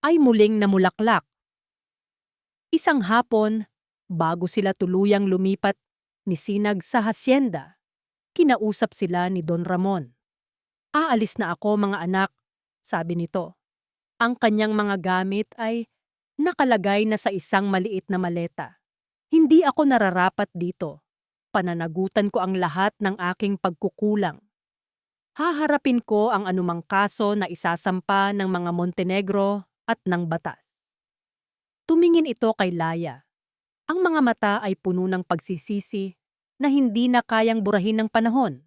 ay muling namulaklak. Isang hapon, bago sila tuluyang lumipat ni Sinag sa hasyenda, kinausap sila ni Don Ramon. Aalis na ako, mga anak, sabi nito. Ang kanyang mga gamit ay nakalagay na sa isang maliit na maleta. Hindi ako nararapat dito. Pananagutan ko ang lahat ng aking pagkukulang. Haharapin ko ang anumang kaso na isasampa ng mga Montenegro at ng batas. Tumingin ito kay Laya. Ang mga mata ay puno ng pagsisisi na hindi na kayang burahin ng panahon.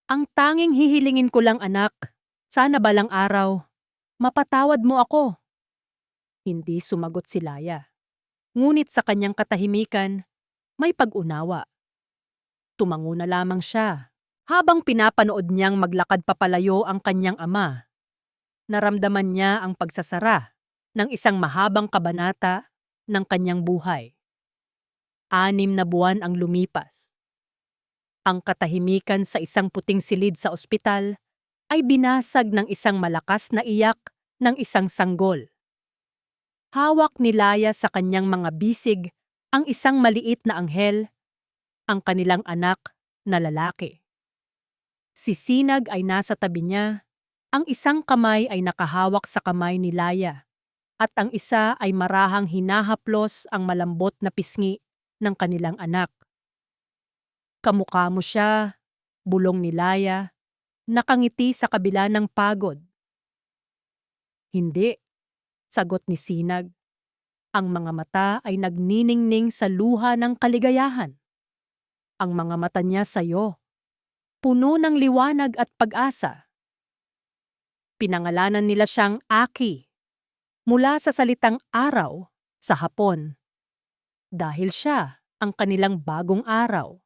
Ang tanging hihilingin ko lang, anak, sana balang araw, mapatawad mo ako. Hindi sumagot si Laya. Ngunit sa kanyang katahimikan, may pag-unawa. Tumango na lamang siya. Habang pinapanood niyang maglakad papalayo ang kanyang ama, naramdaman niya ang pagsasara ng isang mahabang kabanata ng kanyang buhay. 6 na buwan ang lumipas. Ang katahimikan sa isang puting silid sa ospital ay binasag ng isang malakas na iyak ng isang sanggol. Hawak ni Laya sa kanyang mga bisig ang isang maliit na anghel, ang kanilang anak na lalaki. Si Sinag ay nasa tabi niya, ang isang kamay ay nakahawak sa kamay ni Laya, at ang isa ay marahang hinahaplos ang malambot na pisngi ng kanilang anak. "Kamukha mo siya," bulong ni Laya, nakangiti sa kabila ng pagod. "Hindi," sagot ni Sinag. Ang mga mata ay nagniningning sa luha ng kaligayahan. Ang mga mata niya sa'yo, puno ng liwanag at pag-asa. Pinangalanan nila siyang Aki, mula sa salitang araw sa Hapon, dahil siya ang kanilang bagong araw.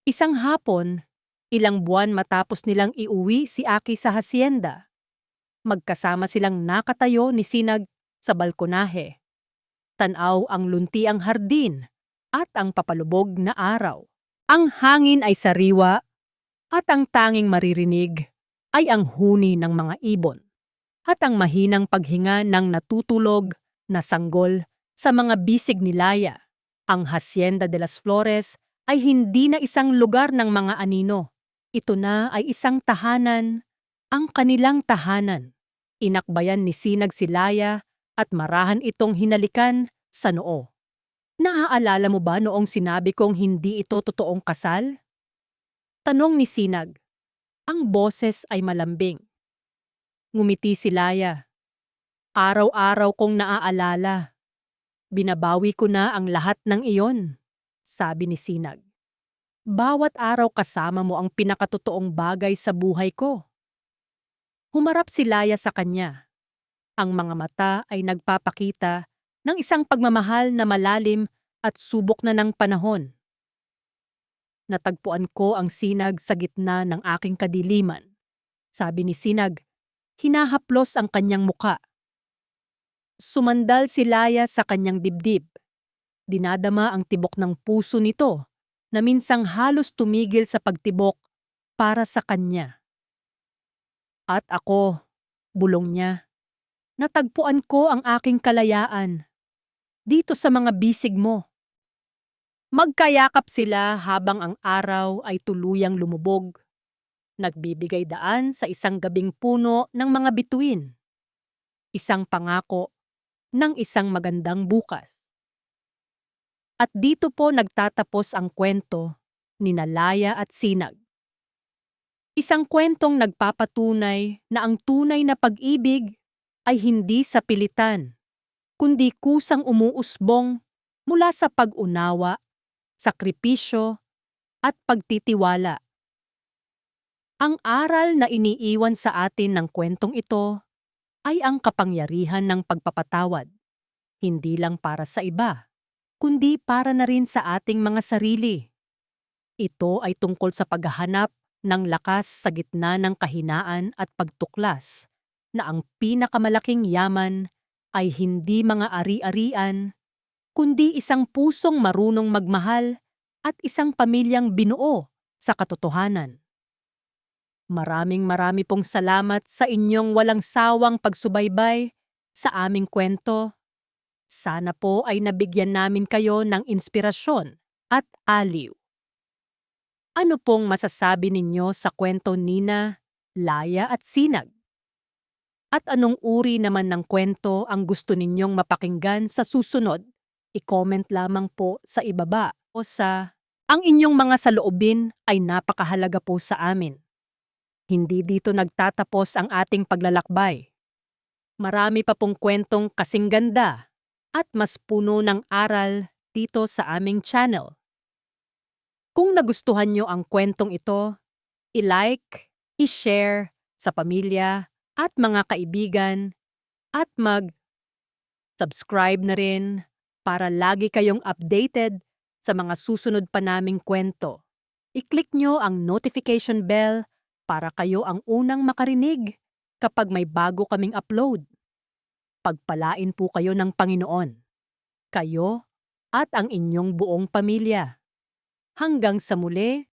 Isang hapon, ilang buwan matapos nilang iuwi si Aki sa hasyenda, magkasama silang nakatayo ni Sinag sa balkonahe. Tanaw ang luntiang hardin at ang papalubog na araw. Ang hangin ay sariwa at ang tanging maririnig ay ang huni ng mga ibon at ang mahinang paghinga ng natutulog na sanggol sa mga bisig ni Laya. Ang Hacienda de las Flores ay hindi na isang lugar ng mga anino. Ito na ay isang tahanan, ang kanilang tahanan. Inakbayan ni Sinag si Laya at marahan itong hinalikan sa noo. "Naaalala mo ba noong sinabi kong hindi ito totoong kasal?" Tanong ni Sinag. Ang boses ay malambing. Ngumiti si Laya. "Araw-araw kong naaalala. Binabawi ko na ang lahat ng iyon," sabi ni Sinag. "Bawat araw kasama mo ang pinakatotoong bagay sa buhay ko." Humarap si Laya sa kanya. Ang mga mata ay nagpapakita ng isang pagmamahal na malalim at subok na ng panahon. "Natagpuan ko ang Sinag sa gitna ng aking kadiliman," sabi ni Sinag. Hinahaplos ang kanyang muka. Sumandal si Laya sa kanyang dibdib. Dinadama ang tibok ng puso nito na minsang halos tumigil sa pagtibok para sa kanya. "At ako," bulong niya, "natagpuan ko ang aking kalayaan dito sa mga bisig mo." Magkayakap sila habang ang araw ay tuluyang lumubog. Nagbibigay daan sa isang gabing puno ng mga bituin. Isang pangako ng isang magandang bukas. At dito po nagtatapos ang kwento ni Laya at Sinag. Isang kwentong nagpapatunay na ang tunay na pag-ibig ay hindi sa pilitan, kundi kusang umuusbong mula sa pag-unawa, sakripisyo, at pagtitiwala. Ang aral na iniiwan sa atin ng kwentong ito ay ang kapangyarihan ng pagpapatawad, hindi lang para sa iba, kundi para na rin sa ating mga sarili. Ito ay tungkol sa paghahanap ng lakas sa gitna ng kahinaan at pagtuklas na ang pinakamalaking yaman ay hindi mga ari-arian, kundi isang pusong marunong magmahal at isang pamilyang binuo sa katotohanan. Maraming pong salamat sa inyong walang sawang pagsubaybay sa aming kwento. Sana po ay nabigyan namin kayo ng inspirasyon at aliw. Ano pong masasabi ninyo sa kwento Nina, Laya at Sinag? At anong uri naman ng kwento ang gusto ninyong mapakinggan sa susunod? I-comment lamang po sa ibaba o sa "Ang inyong mga saloobin ay napakahalaga po sa amin." Hindi dito nagtatapos ang ating paglalakbay. Marami pa pong kwentong kasing ganda at mas puno ng aral dito sa aming channel. Kung nagustuhan nyo ang kwentong ito, i-like, i-share sa pamilya at mga kaibigan at mag-subscribe na rin para lagi kayong updated sa mga susunod pa naming kwento. I-click nyo ang notification bell para kayo ang unang makarinig kapag may bago kaming upload. Pagpalain po kayo ng Panginoon. kayo, at ang inyong buong pamilya. Hanggang sa muli,